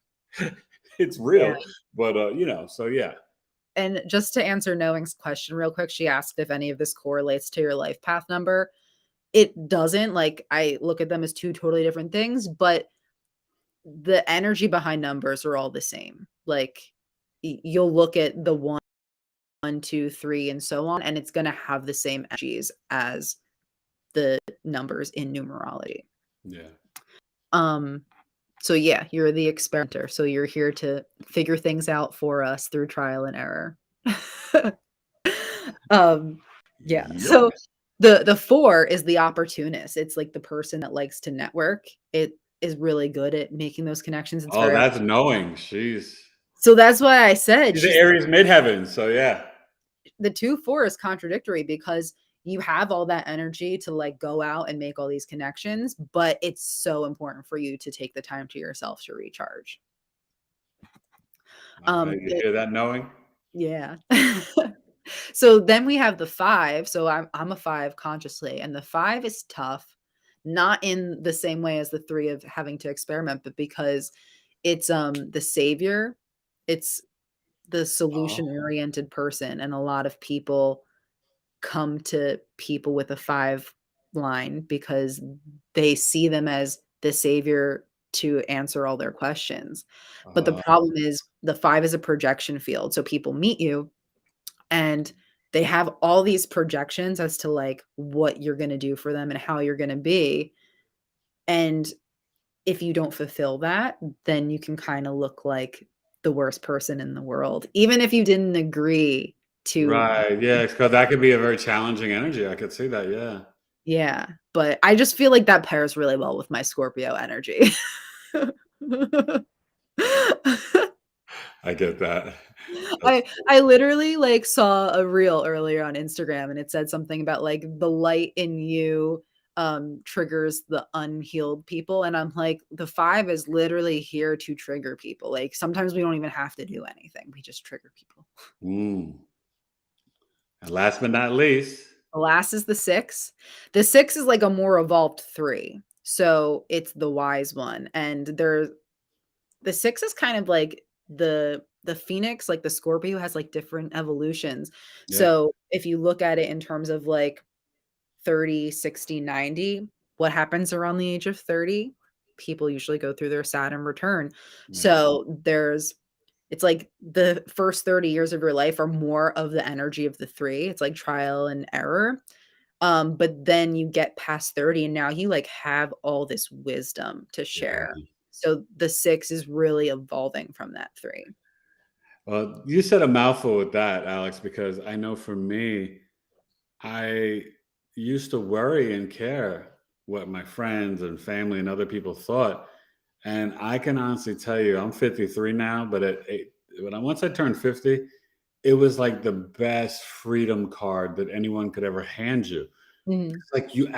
it's Yeah. real. But so yeah. And just to answer Knowing's question real quick, she asked if any of this correlates to your life path number. It doesn't. Like I look at them as 2 totally different things, but the energy behind numbers are all the same. Like you'll look at the 1, 2, 3, and so on, and it's going to have the same energies as the numbers in numerology. Yeah. Um, so yeah, you're the experimenter. So you're here to figure things out for us through trial and error. um, yeah. Yep. So the 4 is the opportunist. It's like the person that likes to network. It is really good at making those connections. It's Oh, very that's knowing. so that's why I said She's an she's Aries midheaven. So yeah. the 2-4 is contradictory because you have all that energy to like go out and make all these connections, but it's so important for you to take the time to yourself to recharge. All right. You The hear that knowing? Yeah. So then we have the 5. So I'm a 5 consciously, and the 5 is tough, not in the same way as the 3 of having to experiment, but because it's the savior. It's the Oh. solution oriented person, and a lot of people come to people with a 5 line because they see them as the savior to answer all their questions. But the Uh, problem is the 5 is a projection field. So people meet you and they have all these projections as to like what you're going to do for them and how you're going to be. And if you don't fulfill that, then you can kind of look like the worst person in the world, even if you didn't agree to. right. Yeah. Because that could be a very challenging energy. I could see that. Yeah. Yeah, but I just feel like that pairs really well with my Scorpio energy. I get that. That's I literally, like, saw a reel earlier on Instagram, and it said something about, like, the light in you, triggers the unhealed people, and I'm like, the 5 is literally here to trigger people, like, sometimes we don't even have to do anything, we just trigger people. mm. And last but not least, The last is the 6. The 6 is like a more evolved 3, so it's the wise one, and the 6 is kind of like the the phoenix, like the Scorpio has like different evolutions. Yeah. So if you look at it in terms of like 30, 60, 90, what happens around the age of 30? People usually go through their Saturn return. Yeah. So it's like the first 30 years of your life are more of the energy of the three. It's like trial and error. But then you get past 30 and now you like have all this wisdom to share. Yeah. So the six is really evolving from that three. Well, you said a mouthful with that, Alex, because I know for me, I used to worry and care what my friends and family and other people thought. And I can honestly tell you, I'm 53 now, but once I turned 50, it was like the best freedom card that anyone could ever hand you. Mhm. It's like you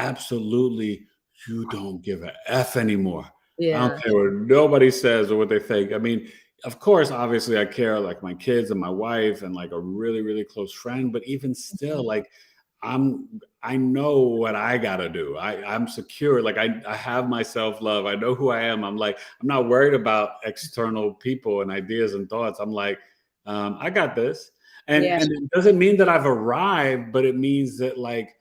don't give a F anymore. I don't Yeah. care what nobody says or what they think. I mean, of course, obviously, I care like my kids and my wife and like a really, really close friend. But even still, Mhm. like I know what I gotta do. I'm secure. Like I have my self-love. I know who I am. I'm not worried about external people and ideas and thoughts. I'm like, I got this. Yeah. And it doesn't mean that I've arrived, but it means that like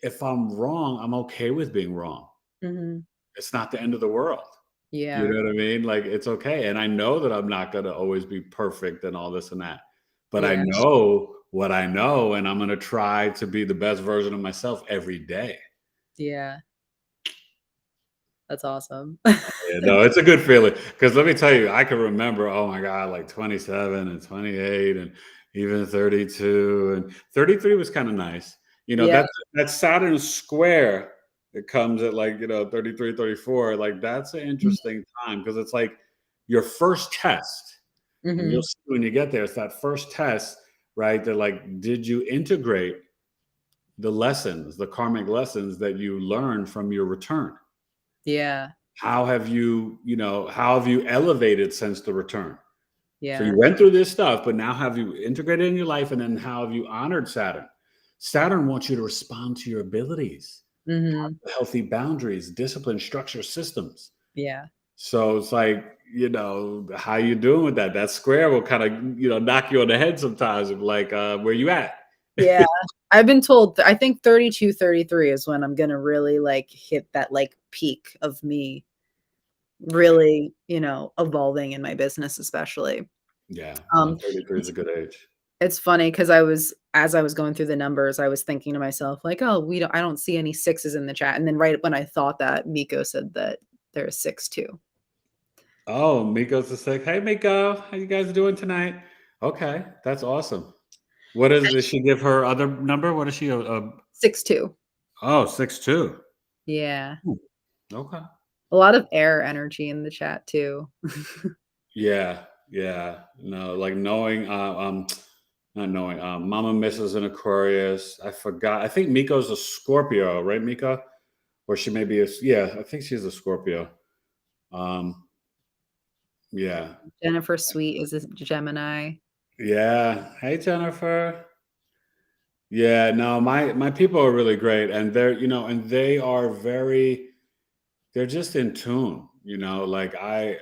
if I'm wrong, I'm okay with being wrong. Mhm. It's not the end of the world. You Yeah. know what I mean? Like it's okay. And I know that I'm not gonna always be perfect and all this and that. But I Yeah. know what I know, and I'm gonna try to be the best version of myself every day. Yeah. That's awesome. Yeah, no, it's a good feeling. Because let me tell you, I can remember, oh my God, like 27 and 28 and even 32 and 33 was kind of nice. You know, Yeah. that Saturn square that comes at like, 33, 34. Like that's an interesting time because it's like your first test. And you'll Mhm. see when you get there, it's that first test, right? That like, did you integrate the lessons, the karmic lessons that you learned from your return? Yeah. How have you elevated since the return? So you Yeah. went through this stuff, but now have you integrated in your life? And then how have you honored Saturn? Saturn wants you to respond to your abilities, Mhm. healthy boundaries, discipline, structure, systems. Yeah. So it's like, how you doing with that? That square will kind of, knock you on the head sometimes of like, where you at? Yeah. I've been told I think 32, 33 is when I'm gonna really, like, hit that, like, peak of me Yeah. really, evolving in my business especially. Yeah. No, Um, 33 is it's a good age. it's funny because as I was going through the numbers, I was thinking to myself, like, "Oh, I don't see any sixes in the chat," and then right when I thought that, Miko said that there's 6 too. Oh, Miko's just like, hey, Miko, how you guys doing tonight? Okay, that's awesome. Does she give her other number? What is she? 6 2. Oh, 6'2". Yeah. Hmm, okay. A lot of air energy in the chat too. Yeah, yeah. No, like knowing, not knowing, Mama Misses an Aquarius. I forgot. I think Miko's a Scorpio, right, Miko? Or she may be yeah, I think she's a Scorpio. Um, yeah. Jennifer Sweet is a Gemini. Yeah. Hey, Jennifer. Yeah, no, my people are really great, and and they are they're just in tune, like I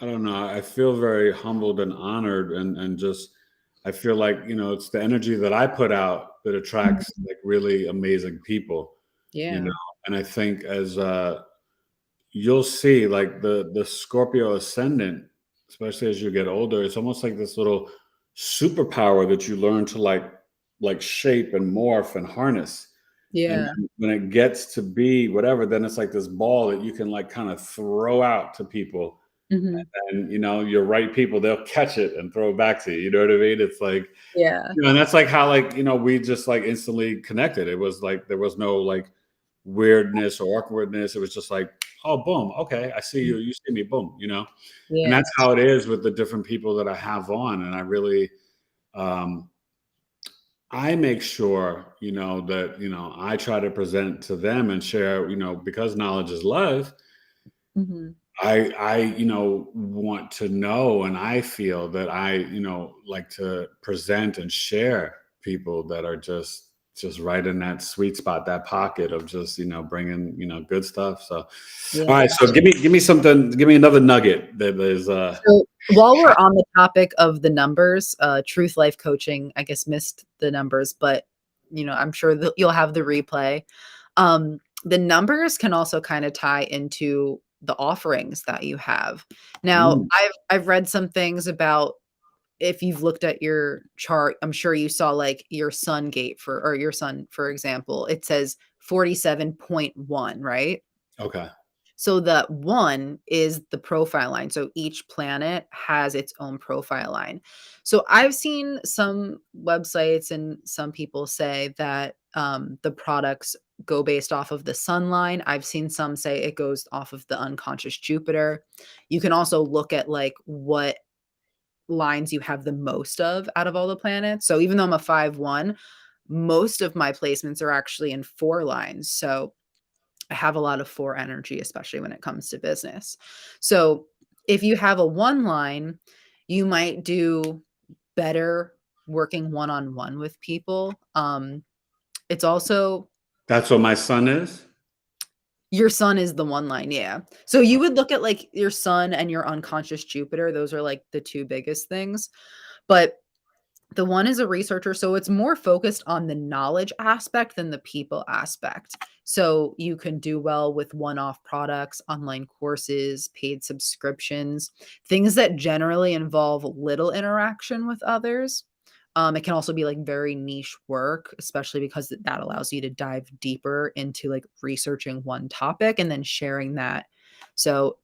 don't know, I feel very humbled and honored, and just I feel like, it's the energy that I put out that attracts Mhm. like really amazing people, you know, Yeah. and I think as you'll see like the Scorpio ascendant, especially as you get older, it's almost like this little superpower that you learn to like shape and morph and harness. And Yeah. then when it gets to be whatever, then it's like this ball that you can like kind of throw out to people. Mhm. And your right people, they'll catch it and throw it back to you. You know what I mean? It's like, Yeah. and that's like how like, we just like instantly connected. It was like there was no like weirdness or awkwardness. It was just like, oh, boom, okay, I see you, you see me, boom. And Yeah. that's how it is with the different people that I have on. And I really, um, I make sure, that, I try to present to them and share, because knowledge is love. Mhm. I, want to know, and I feel that I, like to present and share people that are just just right in that sweet spot, that pocket of just, bringing, good stuff. So, Yeah. all right. So give me something, give me another nugget that is, So while we're on the topic of the numbers, Truth Life Coaching, I guess missed the numbers, but I'm sure that you'll have the replay. The numbers can also kind of tie into the offerings that you have. Now, I've read some things about, if you've looked at your chart, I'm sure you saw like your sun gate or your sun, for example, it says 47.1, right? okay. So the 1 is the profile line. So each planet has its own profile line. So I've seen some websites and some people say that the products go based off of the sun line. I've seen some say it goes off of the unconscious Jupiter. You can also look at like what lines you have the most of out of all the planets. So even though I'm a 5-1, most of my placements are actually in 4 lines. So I have a lot of 4 energy, especially when it comes to business. So if you have a 1 line, you might do better working one-on-one with people. It's also, That's what my son is. your sun is the 1 line. Yeah. So you would look at like your sun and your unconscious Jupiter. Those are like the 2 biggest things. But the 1 is a researcher, so it's more focused on the knowledge aspect than the people aspect. So you can do well with one-off products, online courses, paid subscriptions, things that generally involve little interaction with others. It can also be like very niche work, especially because that allows you to dive deeper into like researching one topic and then sharing that. So,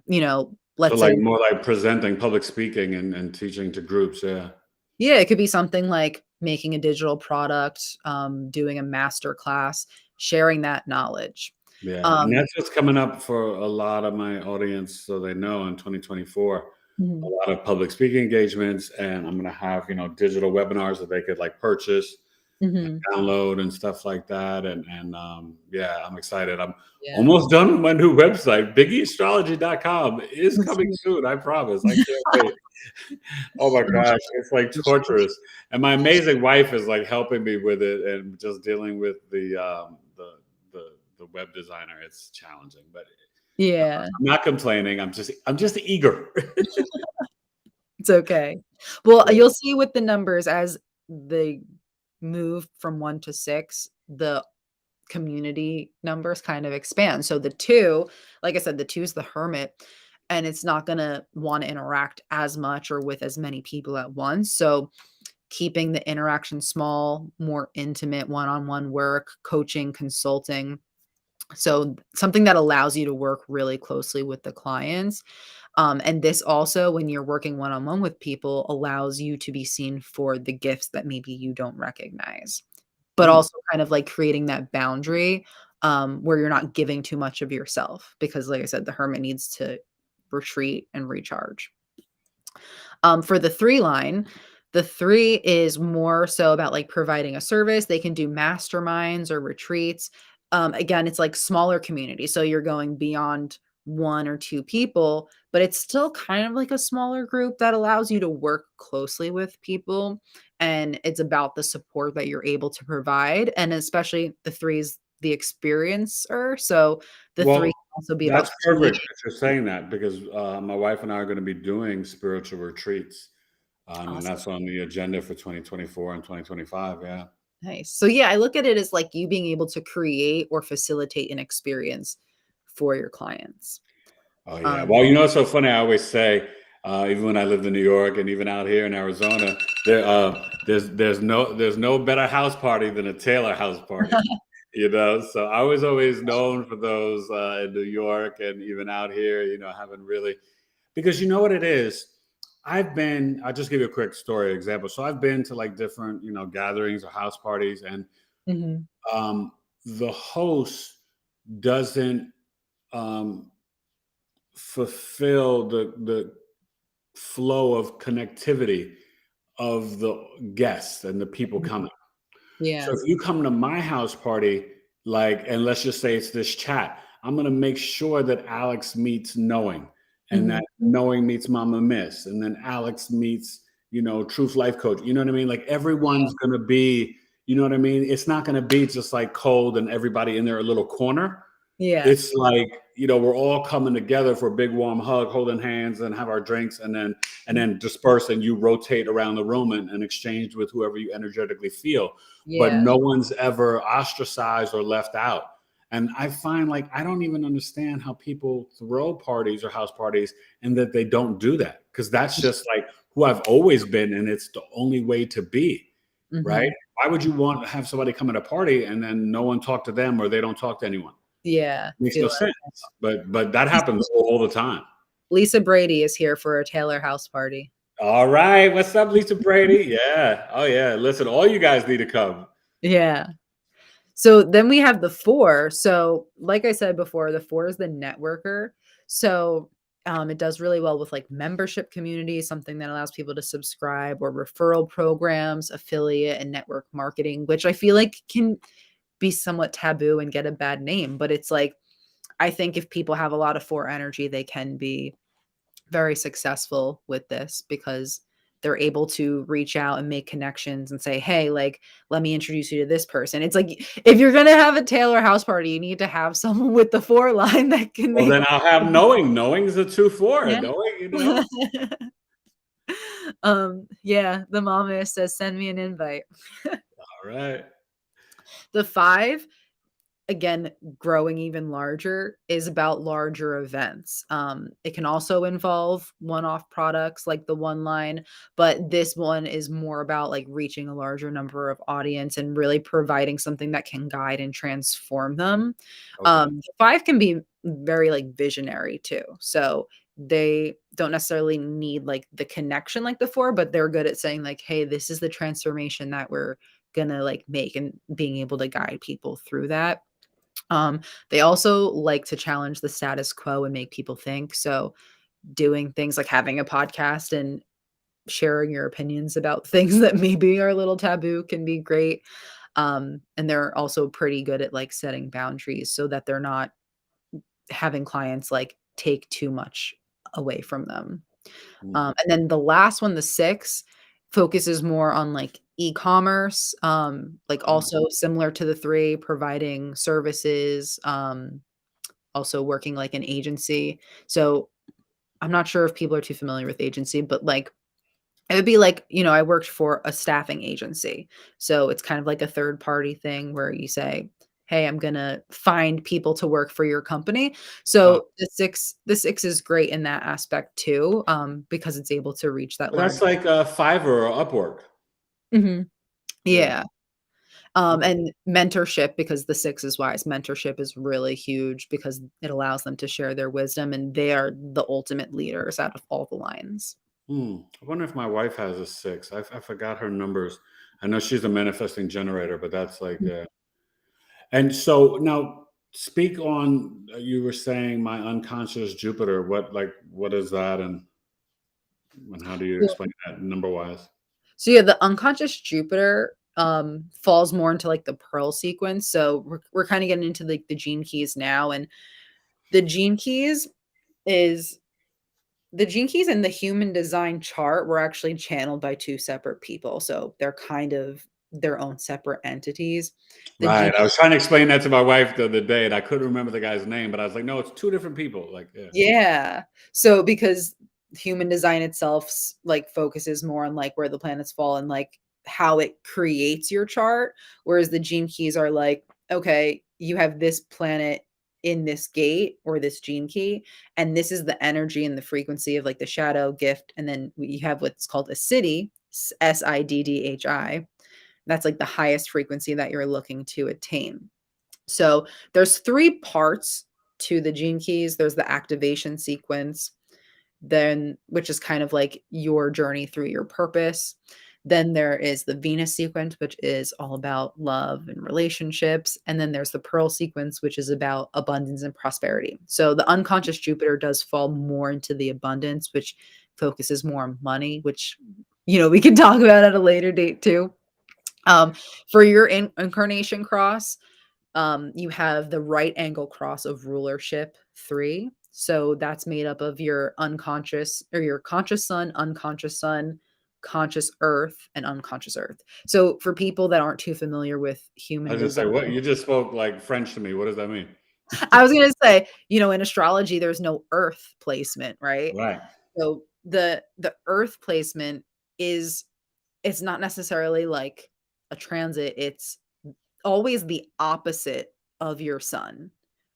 So let's like say, more like presenting, public speaking and teaching to groups. Yeah. yeah, it could be something like making a digital product, doing a master class, sharing that knowledge. Yeah. And Um, that's what's coming up for a lot of my audience. So they know in 2024, a mhm, lot of public speaking engagements, and I'm going to have, digital webinars that they could like purchase, mhm, download and stuff like that. Yeah, I'm excited. I'm yeah. almost done with my new website. BigEAstrology.com is coming soon. I promise. I can't wait. Oh my gosh, it's like torturous. And my amazing wife is like helping me with it and just dealing with the web designer. It's challenging, but Yeah, I'm not complaining. I'm just eager. it's okay. Well, Yeah. you'll see with the numbers as they move from 1 to 6, the community numbers kind of expand. So the 2, like I said, the 2 is the hermit, and it's not gonna wanna interact as much or with as many people at once. So keeping the interaction small, more intimate one-on-one work, coaching, consulting. So something that allows you to work really closely with the clients. And this also, when you're working one-on-one with people, allows you to be seen for the gifts that maybe you don't recognize, but Mm. also kind of like creating that boundary where you're not giving too much of yourself. Because, like I said, the hermit needs to retreat and recharge. For the 3 line, the 3 is more so about like providing a service. They can do masterminds or retreats. Again, it's like smaller communities. So you're going beyond 1 or 2 people, but it's still kind of like a smaller group that allows you to work closely with people. And it's about the support that you're able to provide. And especially the 3 is the experiencer. So the 3 Well, can also be about that's perfect creating. that you're saying that because my wife and I are going to be doing spiritual retreats, and Awesome. that's on the agenda for 2024 and 2025. Yeah. Nice. So yeah, I look at it as like you being able to create or facilitate an experience for your clients. Oh yeah. Um, Well, it's so funny. I always say, even when I lived in New York and even out here in Arizona, there's no better house party than a Taylor house party. So I was always known for those in New York and even out here. Having really because you know what it is. I'll just give you a quick story example. So I've been to like different gatherings or house parties, and mhm, um, the host doesn't um, fulfill the flow of connectivity of the guests and the people mhm. coming. So Yeah. if you come to my house party, like, and let's just say it's this chat, I'm gonna make sure that Alex meets Knowing, and Mhm. that Knowing meets Mama Miss, and then Alex meets, Truth Life Coach. You know what I mean? Like everyone's gonna be, You know what I mean? It's not going to be just like cold and everybody in their little corner. Yeah. It's like, we're all coming together for a big warm hug, holding hands and have our drinks, and then disperse, and you rotate around the room and exchange with whoever you energetically feel. But Yeah. no one's ever ostracized or left out. And I find, like, I don't even understand how people throw parties or house parties and that they don't do that, because that's just like who I've always been, and it's the only way to be, right? Mhm. Why would you want to have somebody come at a party and then no one talk to them, or they don't talk to anyone? Yeah. Makes Feel no it. sense. But that happens all the time. Lisa Brady is here for a Taylor house party. All right. What's up, Lisa Brady? Yeah. Oh, yeah. Listen, all you guys need to come. Yeah. So then we have the 4. So like I said before, the 4 is the networker. So it does really well with like membership communities, something that allows people to subscribe, or referral programs, affiliate and network marketing, which I feel like can be somewhat taboo and get a bad name. But it's like, I think if people have a lot of 4 energy, they can be very successful with this, because they're able to reach out and make connections and say, hey, like, let me introduce you to this person. It's like, if you're going to have a Taylor house party, you need to have someone with the 4 line that can Well, make. then I'll have knowing. Knowing is a 2-4. Yeah. Knowing. Yeah, the mama says, send me an invite. All right. The 5, again, growing even larger, is about larger events. It can also involve one-off products like the one line, but this one is more about like reaching a larger number of audience and really providing something that can guide and transform them. Okay. The 5 can be very like visionary too. So they don't necessarily need like the connection like the 4, but they're good at saying like, hey, this is the transformation that we're gonna like make, and being able to guide people through that. They also like to challenge the status quo and make people think. So doing things like having a podcast and sharing your opinions about things that maybe are a little taboo can be great. And they're also pretty good at like setting boundaries so that they're not having clients like take too much away from them. Mm. And then the last one, the 6, focuses more on like e-commerce, like Oh, also similar to the 3, providing services, also working like an agency. So I'm not sure if people are too familiar with agency, but like it would be like, I worked for a staffing agency. So it's kind of like a third party thing where you say, hey, I'm going to find people to work for your company. oh. So the six is great in that aspect too, because it's able to reach that But large. that's like Fiverr or Upwork. Mhm. Yeah. Yeah. Okay. And mentorship, because the 6 is wise. Mentorship is really huge because it allows them to share their wisdom, and they are the ultimate leaders out of all the lines. I wonder if my wife has a 6. I forgot her numbers. I know she's a manifesting generator, but that's like, Mm. and so now speak on, you were saying my unconscious Jupiter. What is that? And how do you Cool. explain that number wise? So yeah, the unconscious Jupiter falls more into like the pearl sequence. So we're kind of getting into like the gene keys now, and the gene keys is the gene keys in the human design chart were actually channeled by 2 separate people. So they're kind of their own separate entities. The gene Right. I was trying to explain that to my wife the other day, and I couldn't remember the guy's name, but I was like, no, it's 2 different people. Like, yeah. Yeah. So because human design itself like focuses more on like where the planets fall and like how it creates your chart, whereas the gene keys are like, okay, you have this planet in this gate or this gene key, and this is the energy and the frequency of like the shadow gift, and then you have what's called a siddhi, siddhi. That's like the highest frequency that you're looking to attain. So there's 3 parts to the gene keys. There's the activation sequence, then which is kind of like your journey through your purpose. Then there is the Venus sequence, which is all about love and relationships. And then there's the Pearl sequence, which is about abundance and prosperity. So the unconscious Jupiter does fall more into the abundance, which focuses more on money, which, we can talk about at a later date too. Um, for your incarnation cross, you have the right angle cross of rulership 3. So that's made up of your unconscious or your conscious sun, unconscious sun, conscious earth and unconscious earth. So for people that aren't too familiar with I human was just say, design, what you just spoke like French to me. What does that mean? I was going to say, in astrology, there's no earth placement, right? Right. So the earth placement is, it's not necessarily like a transit. It's always the opposite of your sun.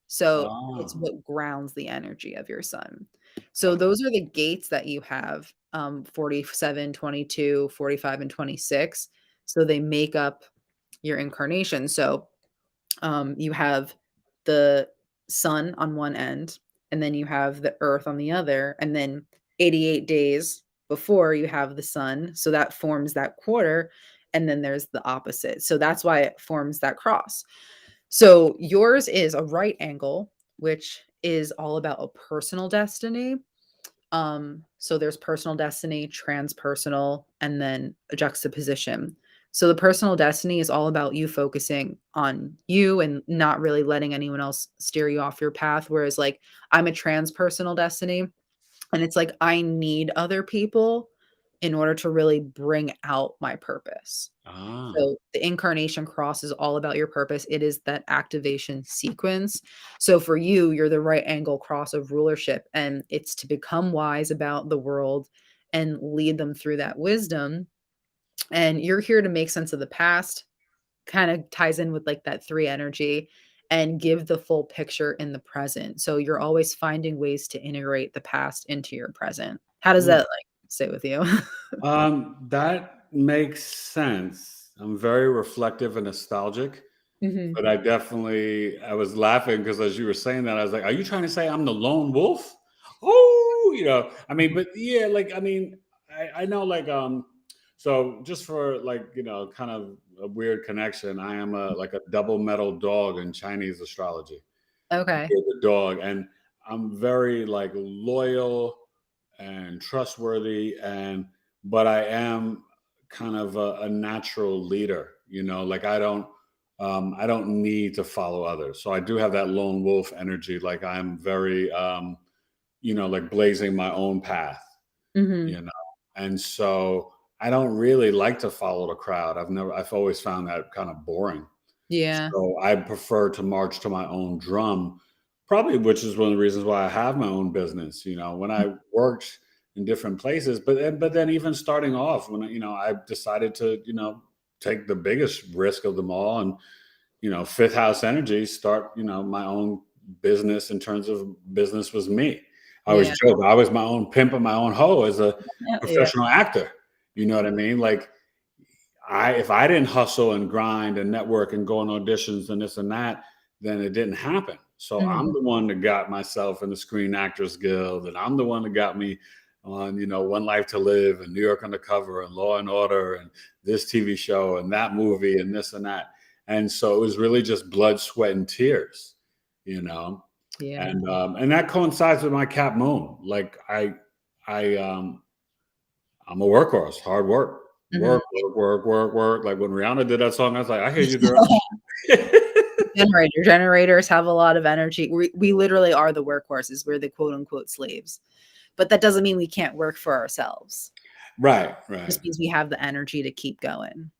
So it's Oh, what grounds the energy of your sun. So okay. those are the gates that you have, 47, 22, 45, and 26. So they make up your incarnation. So you have the sun on one end, and then you have the earth on the other, and then 88 days before you have the sun. So that forms that quarter, and then there's the opposite. So that's why it forms that cross. So yours is a right angle, which is all about a personal destiny. So there's personal destiny, transpersonal, and then a juxtaposition. So the personal destiny is all about you focusing on you and not really letting anyone else steer you off your path. Whereas, like, I'm a transpersonal destiny, and it's like I need other people in order to really bring out my purpose. Ah. So the incarnation cross is all about your purpose. It is that activation sequence. So for you, you're the right angle cross of rulership, and it's to become wise about the world and lead them through that wisdom. And you're here to make sense of the past, kind of ties in with like that three energy, and give the full picture in the present. So you're always finding ways to integrate the past into your present. How does that like sit with you? That makes sense. I'm very reflective and nostalgic, Mhm. but I was laughing because as you were saying that, I was like, are you trying to say I'm the lone wolf? Oh, I mean, but yeah, like, I mean, I know, like, so just for like, kind of a weird connection, I am like a double metal dog in Chinese astrology. Okay. You're the dog, and I'm very like loyal and trustworthy, but I am kind of a natural leader. Like I don't need to follow others, so I do have that lone wolf energy. Like I'm very like blazing my own path. Mhm. you know and so I don't really like to follow the crowd. I've always found that kind of boring. Yeah. So I prefer to march to my own drum, probably, which is one of the reasons why I have my own business. When I worked in different places, but then even starting off, when I decided to take the biggest risk of them all, and Fifth House Energy, start my own business. In terms of business, was me. I always Yeah. joke I was my own pimp and my own hoe as a Yeah. professional actor. You know what I mean? Like if I didn't hustle and grind and network and go on auditions and this and that, then it didn't happen. So I'm Mhm. the one that got myself in the Screen Actors Guild, and I'm the one that got me on, One Life to Live and New York Undercover and Law and Order and this TV show and that movie and this and that. And so it was really just blood, sweat, and tears, you know. Yeah. And that coincides with my Cap Moon. Like I I'm a workhorse, hard work. Mhm. Work, work, work, work, work. Like when Rihanna did that song, I was like, I hear you, girl. Generators have a lot of energy. We literally are the workhorses. We're the quote unquote slaves. But that doesn't mean we can't work for ourselves. Right, It right. just means we have the energy to keep going.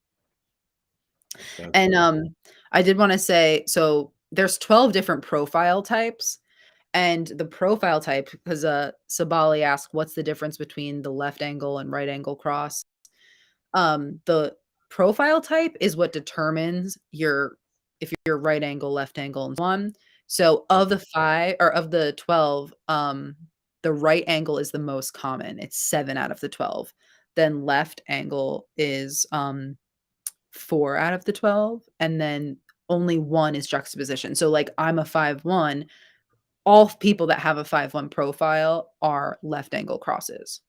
That's And so I did want to say, so there's 12 different profile types. And the profile type, because Sabali asked, what's the difference between the left angle and right angle cross? The profile type is what determines if you're right angle, left angle, and one. So of the 5 or of the 12, the right angle is the most common. It's 7 out of the 12. Then left angle is 4 out of the 12, and then only 1 is juxtaposition. So like I'm a 5-1, all people that have a 5-1 profile are left angle crosses.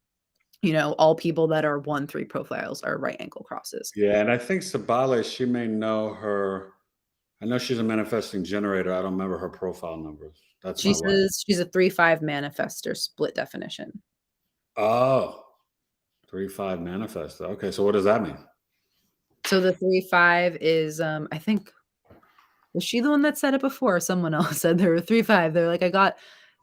All people that are 1-3 profiles are right angle crosses. yeah. And I think Sabale, she may know her. I know she's a manifesting generator. I don't remember her profile numbers. That's She my wife. says she's a 3-5 manifestor split definition. Oh, 3-5 manifest. Okay, so what does that mean? So the 3-5 is, I think, was she the one that said it before? Or someone else said there were 3-5. They're like, I got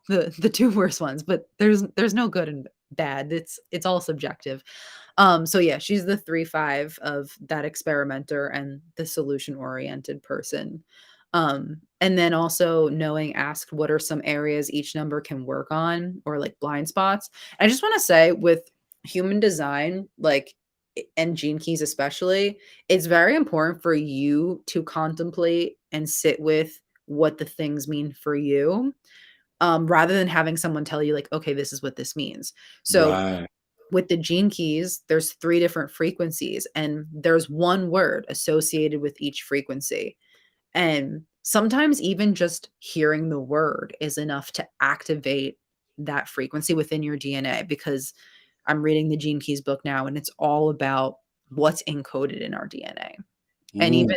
the 2 worst ones, but there's no good and bad. It's all subjective. So yeah, she's the 3-5 of that experimenter and the solution-oriented person. And then also knowing asked what are some areas each number can work on or like blind spots. I just want to say with human design, like and gene keys especially, it's very important for you to contemplate and sit with what the things mean for you, rather than having someone tell you like, okay, this is what this means. So Right. with the gene keys, there's 3 different frequencies and there's one word associated with each frequency. And sometimes even just hearing the word is enough to activate that frequency within your DNA, because I'm reading the Gene Keys book now and it's all about what's encoded in our DNA. And Mm.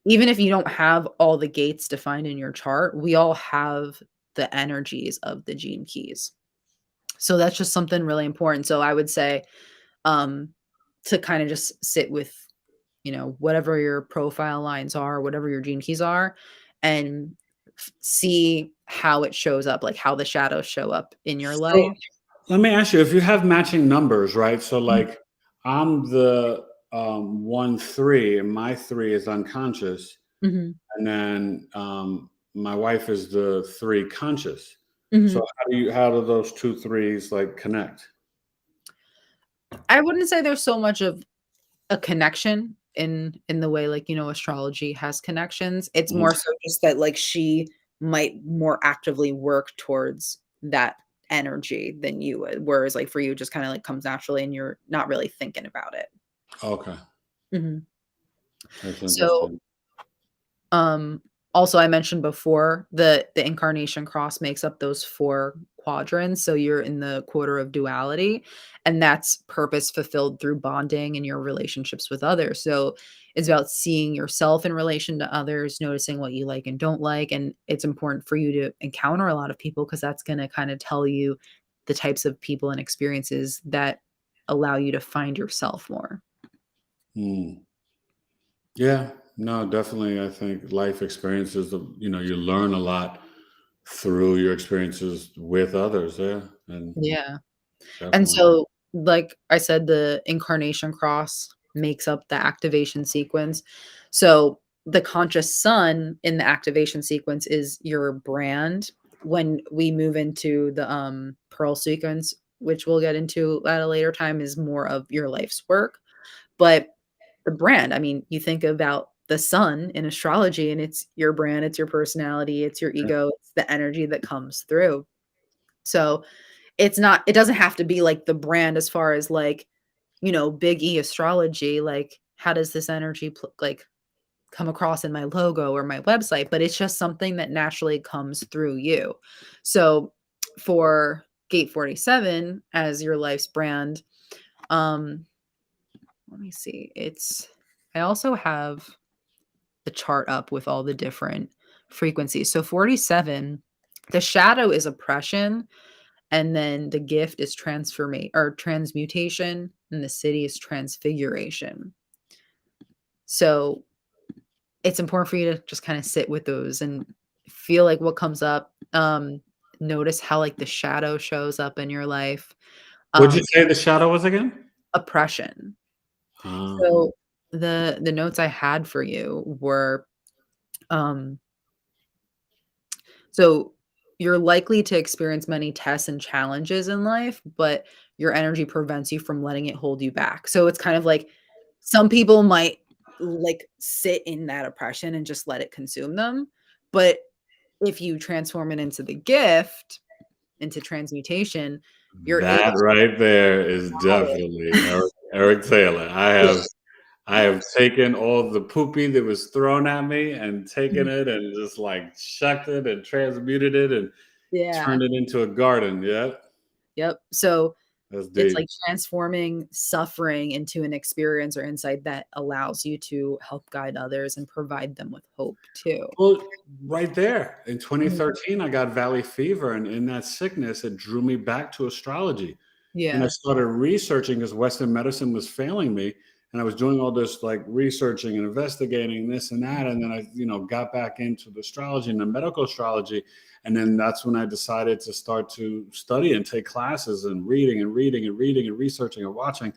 even if you don't have all the gates defined in your chart, we all have the energies of the gene keys. So that's just something really important. So I would say, um, to kind of just sit with, whatever your profile lines are, whatever your gene keys are, and see how it shows up, like how the shadows show up in your So life. let me ask you, if you have matching numbers, right? So Mhm, like I'm the 1-3 and my 3 is unconscious. mhm, And then my wife is the 3 conscious. So mhm. how do those 2 threes like connect? I wouldn't say there's so much of a connection in the way, like, astrology has connections. It's Mhm. more so just that, like, she might more actively work towards that energy than you would, whereas, like, for you, it just kinda, like, comes naturally and you're not really thinking about it. Okay, Mhm. that's So, interesting. um, also, I mentioned before the incarnation cross makes up those 4 quadrants, so you're in the quarter of duality, and that's purpose fulfilled through bonding and your relationships with others. So, it's about seeing yourself in relation to others, noticing what you like and don't like, and it's important for you to encounter a lot of people because that's gonna kinda tell you the types of people and experiences that allow you to find yourself more. Mm. Yeah, no, definitely. I think life experiences, you learn a lot through your experiences with others. Yeah, and Yeah. And definitely. so, like I said, the incarnation cross makes up the activation sequence. So, the conscious sun in the activation sequence is your brand. When we move into the pearl sequence, which we'll get into at a later time, is more of your life's work. But the brand, I mean, you think about the sun in astrology and it's your brand, it's your personality, it's your Yeah. ego, it's the energy that comes through. So, it doesn't have to be like the brand as far as like, Big E astrology, like how does this energy like come across in my logo or my website, but it's just something that naturally comes through you. So for Gate 47 as your life's brand, um let me see. I also have the chart up with all the different frequencies. So 47, the shadow is oppression. And then the gift is transmutation, and the city is transfiguration. So it's important for you to just kind of sit with those and feel like what comes up. Notice how like the shadow shows up in your life. What'd you Um, say the shadow was again? oppression. Ah, So the notes I had for you were um so you're likely to experience many tests and challenges in life, but your energy prevents you from letting it hold you back. So it's kind of like some people might like sit in that oppression and just let it consume them. But if you transform it into the gift, into transmutation, you're able that right there is definitely Eric Taylor. I to. have I have taken all the poopy that was thrown at me and taken it and just like shucked it and transmuted it and Yeah. turned it into a garden. Yeah, Yep. So that's it's deep. like transforming suffering into an experience or insight that allows you to help guide others and provide them with hope too. Well, right there in Mhm. 2013, I got valley fever, and in that sickness, it drew me back to astrology. And I Yeah. started researching because Western medicine was failing me. And I was doing all this like researching and investigating this and that. And then I, got back into the astrology and the medical astrology. And then that's when I decided to start to study and take classes and reading and reading and reading and researching and watching.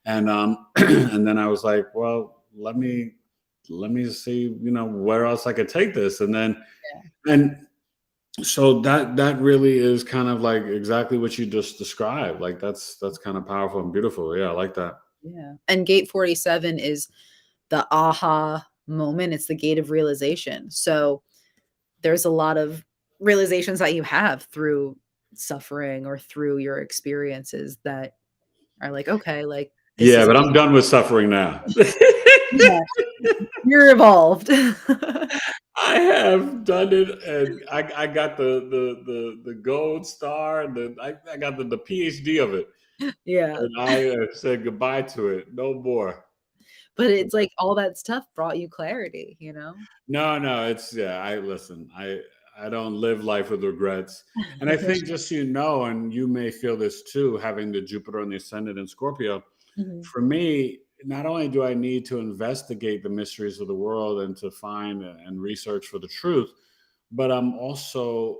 And and then I was like, well, let me see, where else I could take this. And then and so that really is kind of like exactly what you just described. Like that's kind of powerful and beautiful. Yeah, I like that. Yeah. And gate 47 is the aha moment. It's the gate of realization. So there's a lot of realizations that you have through suffering or through your experiences that are like, okay, like this Yeah, is but I'm done with suffering now. yeah, you're evolved. I have done it, and I got the gold star, and I got the PhD of it, Yeah. and I said goodbye to it. No more. But it's like all that stuff brought you clarity, you know? No, no, it's yeah. I listen. I don't live life with regrets, and I think just so you know, and you may feel this too, having the Jupiter and the Ascendant in Scorpio. Mhm. For me, not only do I need to investigate the mysteries of the world and to find and research for the truth, but I'm also,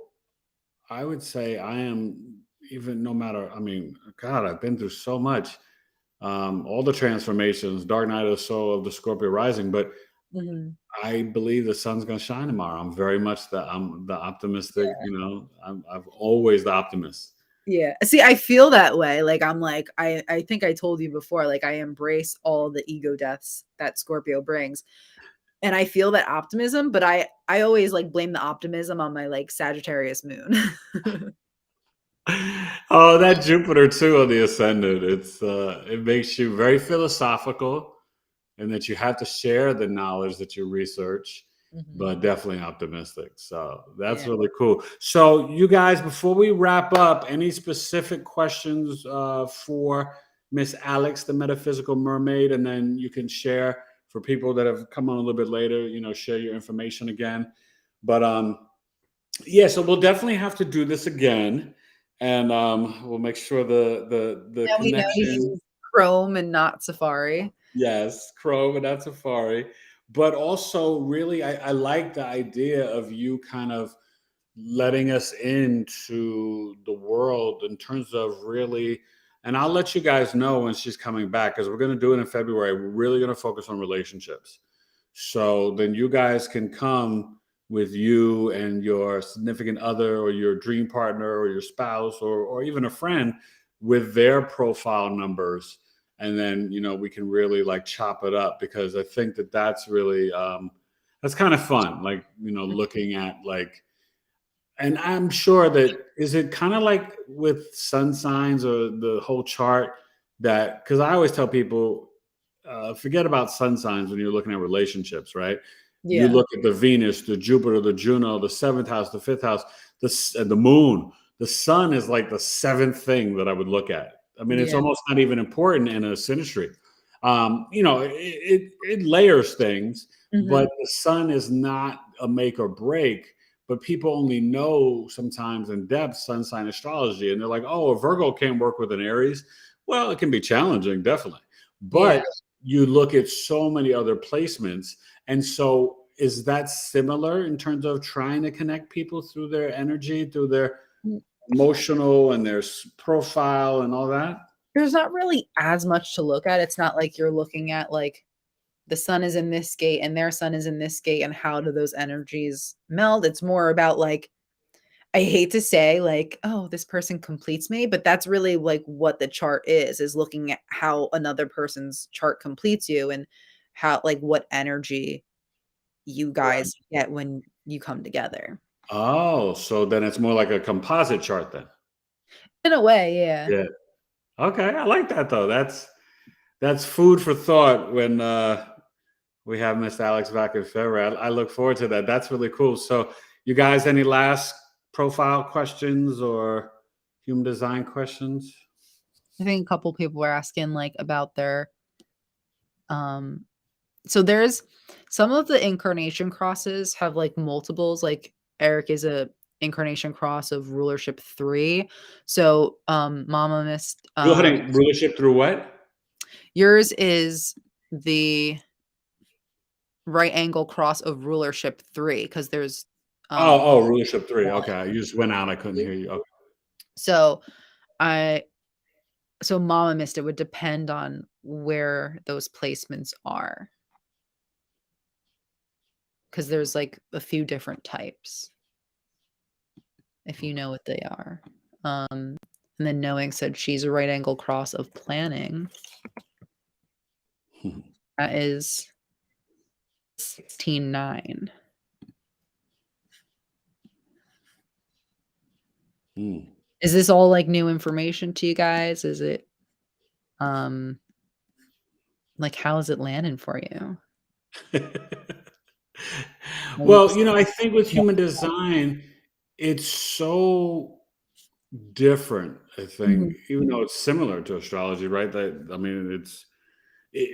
I would say, I am even no matter. I mean, God, I've been through so much. All the transformations, Dark Night of the Soul of the Scorpio rising, but Mhm. I believe the sun's going to shine tomorrow. I'm the optimistic, I've always the optimist. Yeah. See, I feel that way. Like I'm like I think I told you before, like I embrace all the ego deaths that Scorpio brings. And I feel that optimism, but I always like blame the optimism on my like Sagittarius moon. Oh, that Jupiter too on the ascendant. It makes you very philosophical, and that you have to share the knowledge that you research, Mhm. but definitely optimistic. So that's Yeah. really cool. So you guys, before we wrap up, any specific questions for Miss Alex, the Metaphysical Mermaid, and then you can share for people that have come on a little bit later. Share your information again. But yeah, so we'll definitely have to do this again, and we'll make sure the Now we know you connection. use Chrome and not Safari. Yes, Chrome and not Safari. But also, really, I like the idea of you kind of letting us into the world in terms of really, and I'll let you guys know when she's coming back because we're going to do it in February. We're really going to focus on relationships. So then you guys can come with you and your significant other or your dream partner or your spouse or even a friend with their profile numbers, and then we can really like chop it up, because I think that that's really that's kind of fun, like looking at like, and I'm sure that, is it kind of like with sun signs or the whole chart, that because I always tell people, forget about sun signs when you're looking at relationships, right? You Yeah. look at the Venus, the Jupiter, the Juno, the seventh house, the fifth house, and the moon. The sun is like the seventh thing that I would look at. I mean, it's Yeah. almost not even important in a synastry. It layers things, Mhm. but the sun is not a make or break. But people only know sometimes in depth sun sign astrology, and they're like, "Oh, a Virgo can't work with an Aries." Well, it can be challenging, definitely, Yeah. but you look at so many other placements. And so, is that similar in terms of trying to connect people through their energy, through their Mm. emotional and their profile and all that? There's not really as much to look at. It's not like you're looking at like the sun is in this gate and their sun is in this gate and how do those energies meld. It's more about like I hate to say like, oh, this person completes me, but that's really like what the chart is looking at how another person's chart completes you and how like what energy you Right. guys get when you come together. Oh, so then it's more like a composite chart then. In a way, yeah. Yeah. Okay, I like that though. That's food for thought when we have Miss Alex back in February. I look forward to that. That's really cool. So, you guys, any last profile questions or human design questions? I think a couple people were asking like about their um so there's some of the incarnation crosses have like multiples. Like Eric is a incarnation cross of rulership 3. So Mama missed Rulership through what? yours is the right angle cross of rulership 3 because there's Oh, rulership 3. one, Okay, you just went out. I couldn't two. hear you. Okay. So I So Mama Missed, it would depend on where those placements are, because there's, like, a few different types, if you know what they are. And then Knowing said she's a right angle cross of planning. That is 16-9. Hmm. Is this all, like, new information to you guys? Is it, um like, how is it landing for you? Are you Well, just I think with human design, it's so different. I think, Mhm. even though it's similar to astrology, right? I mean,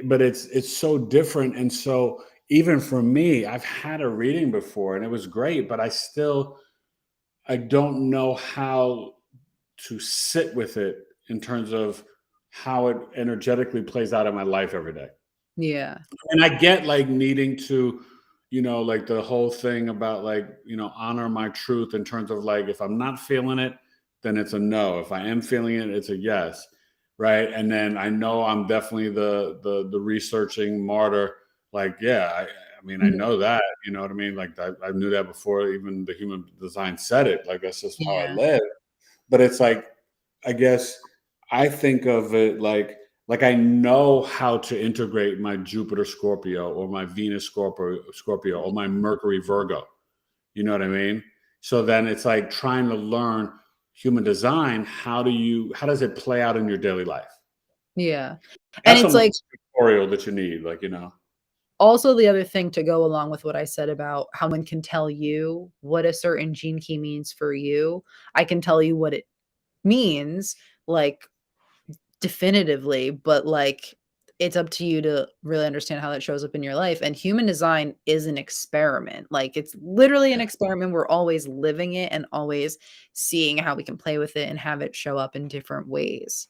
but it's so different. And so, even for me, I've had a reading before, and it was great, but I don't know how to sit with it in terms of how it energetically plays out in my life every day. Yeah. And I get like needing to, like the whole thing about like, honor my truth in terms of like, if I'm not feeling it, then it's a no. If I am feeling it, it's a yes. Right. And then I know I'm definitely the researching martyr. Like, yeah, I mean, I Mhm. know that, you know what I mean? Like I knew that before even the human design said it. Like that's just how I Yeah. live. But it's like, I guess I think of it like I know how to integrate my Jupiter Scorpio or my Venus Scorpio or my Mercury Virgo. You know what I mean? So then it's like trying to learn human design. How does it play out in your daily life? Yeah. And That's it's almost like a tutorial that you need, also the other thing to go along with what I said about how one can tell you what a certain gene key means for you, I can tell you what it means, like, definitively, but, like, it's up to you to really understand how that shows up in your life, and human design is an experiment, like, it's literally an Yeah. experiment, we're always living it and always seeing how we can play with it and have it show up in different ways.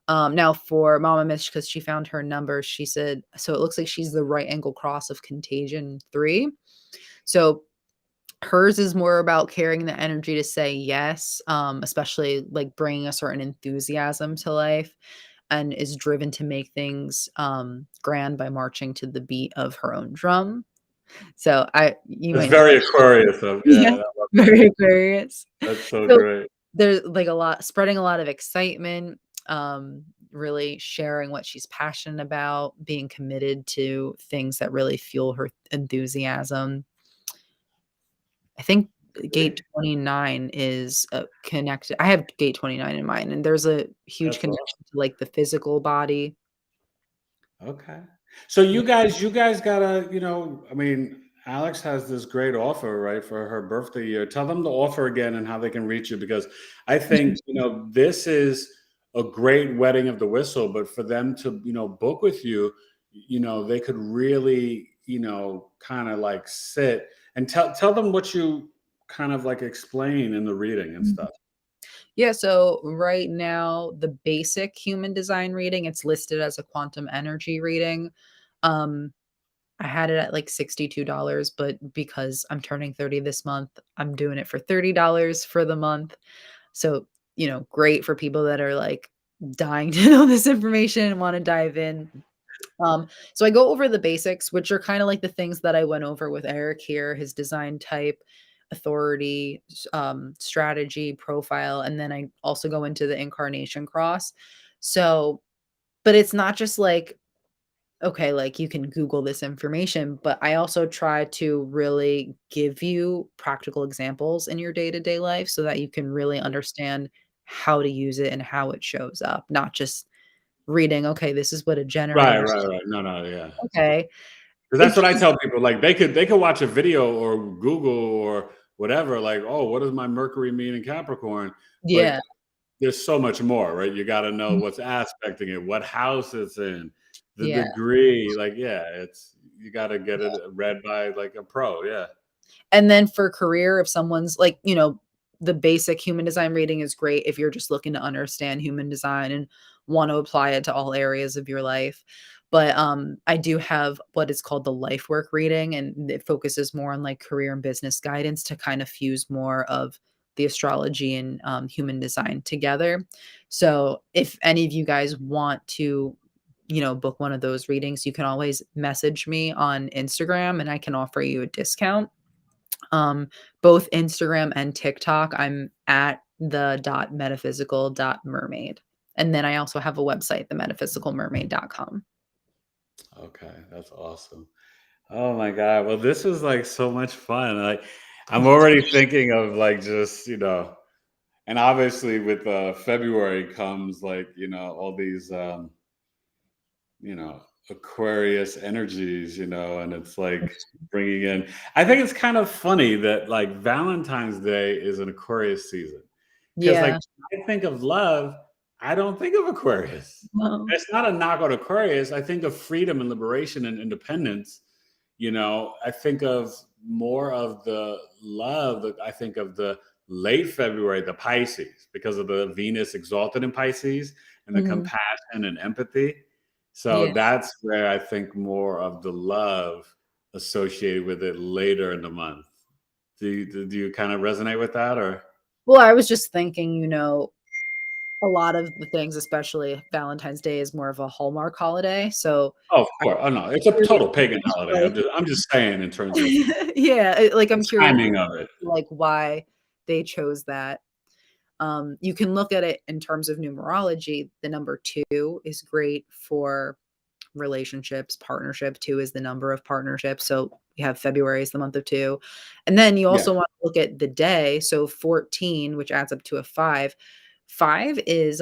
Now for Mama Mish, because she found her number, she said so it looks like she's the right angle cross of Contagion 3. So hers is more about carrying the energy to say yes, especially like bringing a certain enthusiasm to life and is driven to make things grand by marching to the beat of her own drum. So you It's might know very that. Aquarius of Yeah, I love that. very Aquarius. That's so So great. there's like a lot spreading a lot of excitement, really sharing what she's passionate about, being committed to things that really fuel her enthusiasm. I think gate 29 is, connected. I have gate 29 in mine, and there's a huge That's connection to, like, the physical body. Okay. So Yeah. you guys gotta, I mean, Alex has this great offer, right, for her birthday year. Tell them the offer again and how they can reach you because I think, this is a great wedding of the whistle, but for them to, book with you, they could really, kind of like sit and tell them what you kind of like explain in the reading and Mhm. stuff. Yeah, so right now, the basic human design reading, it's listed as a quantum energy reading. Um, I had it at, like, $62, but because I'm turning 30 this month, I'm doing it for $30 for the month. So, great for people that are, like, dying to know this information and wanna dive in. So I go over the basics, which are kind of like the things that I went over with Eric here, his design type, authority, strategy, profile, and then I also go into the incarnation cross. So, but it's not just like, okay, like you can Google this information, but I also try to really give you practical examples in your day-to-day life so that you can really understand how to use it and how it shows up, not just reading, okay, this is what a Right, generator. right, right. No, no, yeah. Okay. 'Cause that's It's what I just tell people, like, they could watch a video or Google or whatever, like, "Oh, what does my Mercury mean in Capricorn?" But yeah, there's so much more, right? You gotta know mhm, what's aspecting it, what house it's in, the yeah, degree, like, yeah, you gotta get it read by, like, a pro, yeah. and then for career, if someone's like, the basic human design reading is great if you're just looking to understand human design and want to apply it to all areas of your life. But, I do have what is called the life work reading, and it focuses more on, like, career and business guidance to kind of fuse more of the astrology and human design together. So if any of you guys want to, book one of those readings, you can always message me on Instagram and I can offer you a discount. Both Instagram and TikTok, I'm at the .metaphysical.mermaid. And then I also have a website, themetaphysicalmermaid.com. Okay, that's awesome. Oh my God. Well, this was like so much fun. Like I'm already thinking of like just, and obviously with February comes like, all these Aquarius energies, and it's like bringing in. I think it's kind of funny that like Valentine's Day is an Aquarius season because like Yeah. I think of love, I don't think of Aquarius. Well, It's not a knock on Aquarius. I think of freedom and liberation and independence. I think of more of the love. I think of the late February, the Pisces, because of the Venus exalted in Pisces and the mhm. compassion and empathy. So Yeah. that's where I think more of the love associated with it later in the month. Do you kind of resonate with that, or? Well, I was just thinking, a lot of the things, especially Valentine's Day, is more of a Hallmark holiday. So Oh, of I'm course. Oh no, it's a curious, total pagan holiday. like, I'm just saying in terms of yeah, like the I'm curious, timing of it. like why they chose that. You can look at it in terms of numerology. The number 2 is great for relationships, partnership. 2 is the number of partnerships. So we have February is the month of 2. And then you Yeah, also want to look at the day. So 14, which adds up to a 5. 5 is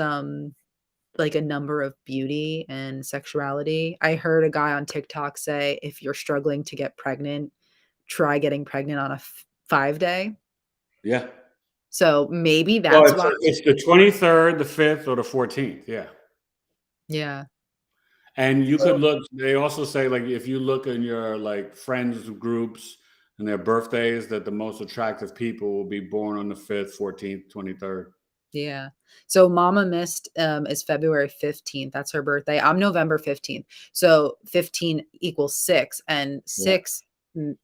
like a number of beauty and sexuality. I heard a guy on TikTok say if you're struggling to get pregnant, try getting pregnant on a 5 day. yeah. So maybe Well, that's it's why. it's the 23rd, the 5th, or the 14th. Yeah. Yeah. And you could So look, they also say like if you look in your like friends groups and their birthdays, that the most attractive people will be born on the 5th, 14th, 23rd. yeah. So Mama Mist is February 15th. That's her birthday. I'm November 15th. So 15 equals 6 and Yeah. 6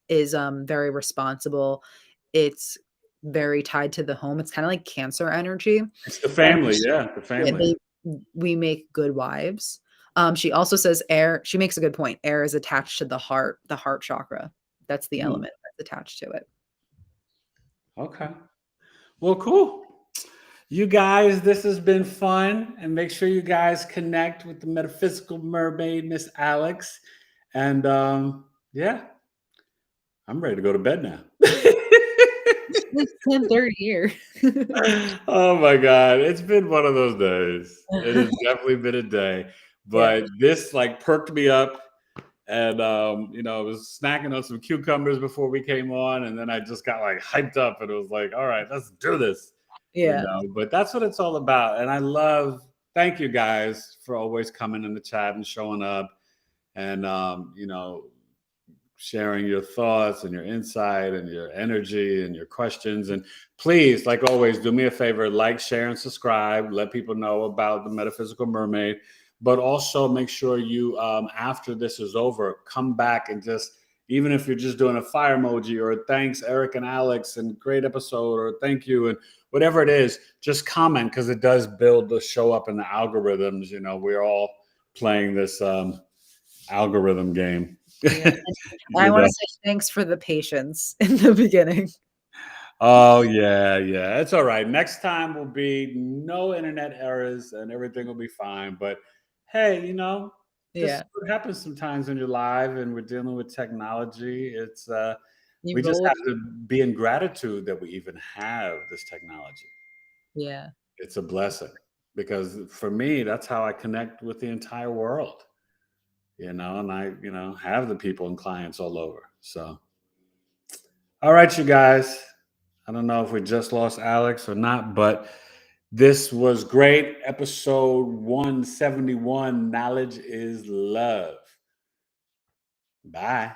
is very responsible. It's very tied to the home. It's kind of like Cancer energy. It's the And family. Yeah. The yeah, family. we make good wives. She also says air. She makes a good point. Air is attached to the heart chakra. That's the Hmm. element that's attached to it. Okay. Well, cool. You guys, this has been fun. And make sure you guys connect with the metaphysical mermaid, Miss Alex. And yeah, I'm ready to go to bed now. It's 10:30 here. Oh my God. It's been one of those days. It has definitely been a day. Yeah. But this like perked me up. And I was snacking on some cucumbers before we came on, and then I just got like hyped up and it was like, all right, let's do this. Yeah. But that's what it's all about. And thank you guys for always coming in the chat and showing up and sharing your thoughts and your insight and your energy and your questions. And please, like always, do me a favor, like, share, and subscribe. Let people know about the Metaphysical Mermaid. But also make sure you, after this is over, come back and just, even if you're just doing a fire emoji or thanks, Eric and Alex, and great episode, or thank you, and whatever it is, just comment because it does build the show up in the algorithms. We're all playing this algorithm game. Yeah. I You wanna know? say thanks for the patience in the beginning. Oh yeah, yeah. It's all right. Next time will be no internet errors and everything will be fine. But hey, this is Yeah. what happens sometimes when you're live and we're dealing with technology. You We just roll with. have to be in gratitude that we even have this technology. Yeah. It's a blessing because for me, that's how I connect with the entire world. And I, have the people and clients all over. So all right, you guys. I don't know if we just lost Alex or not, but this was great. Episode 171, Knowledge is Love. Bye.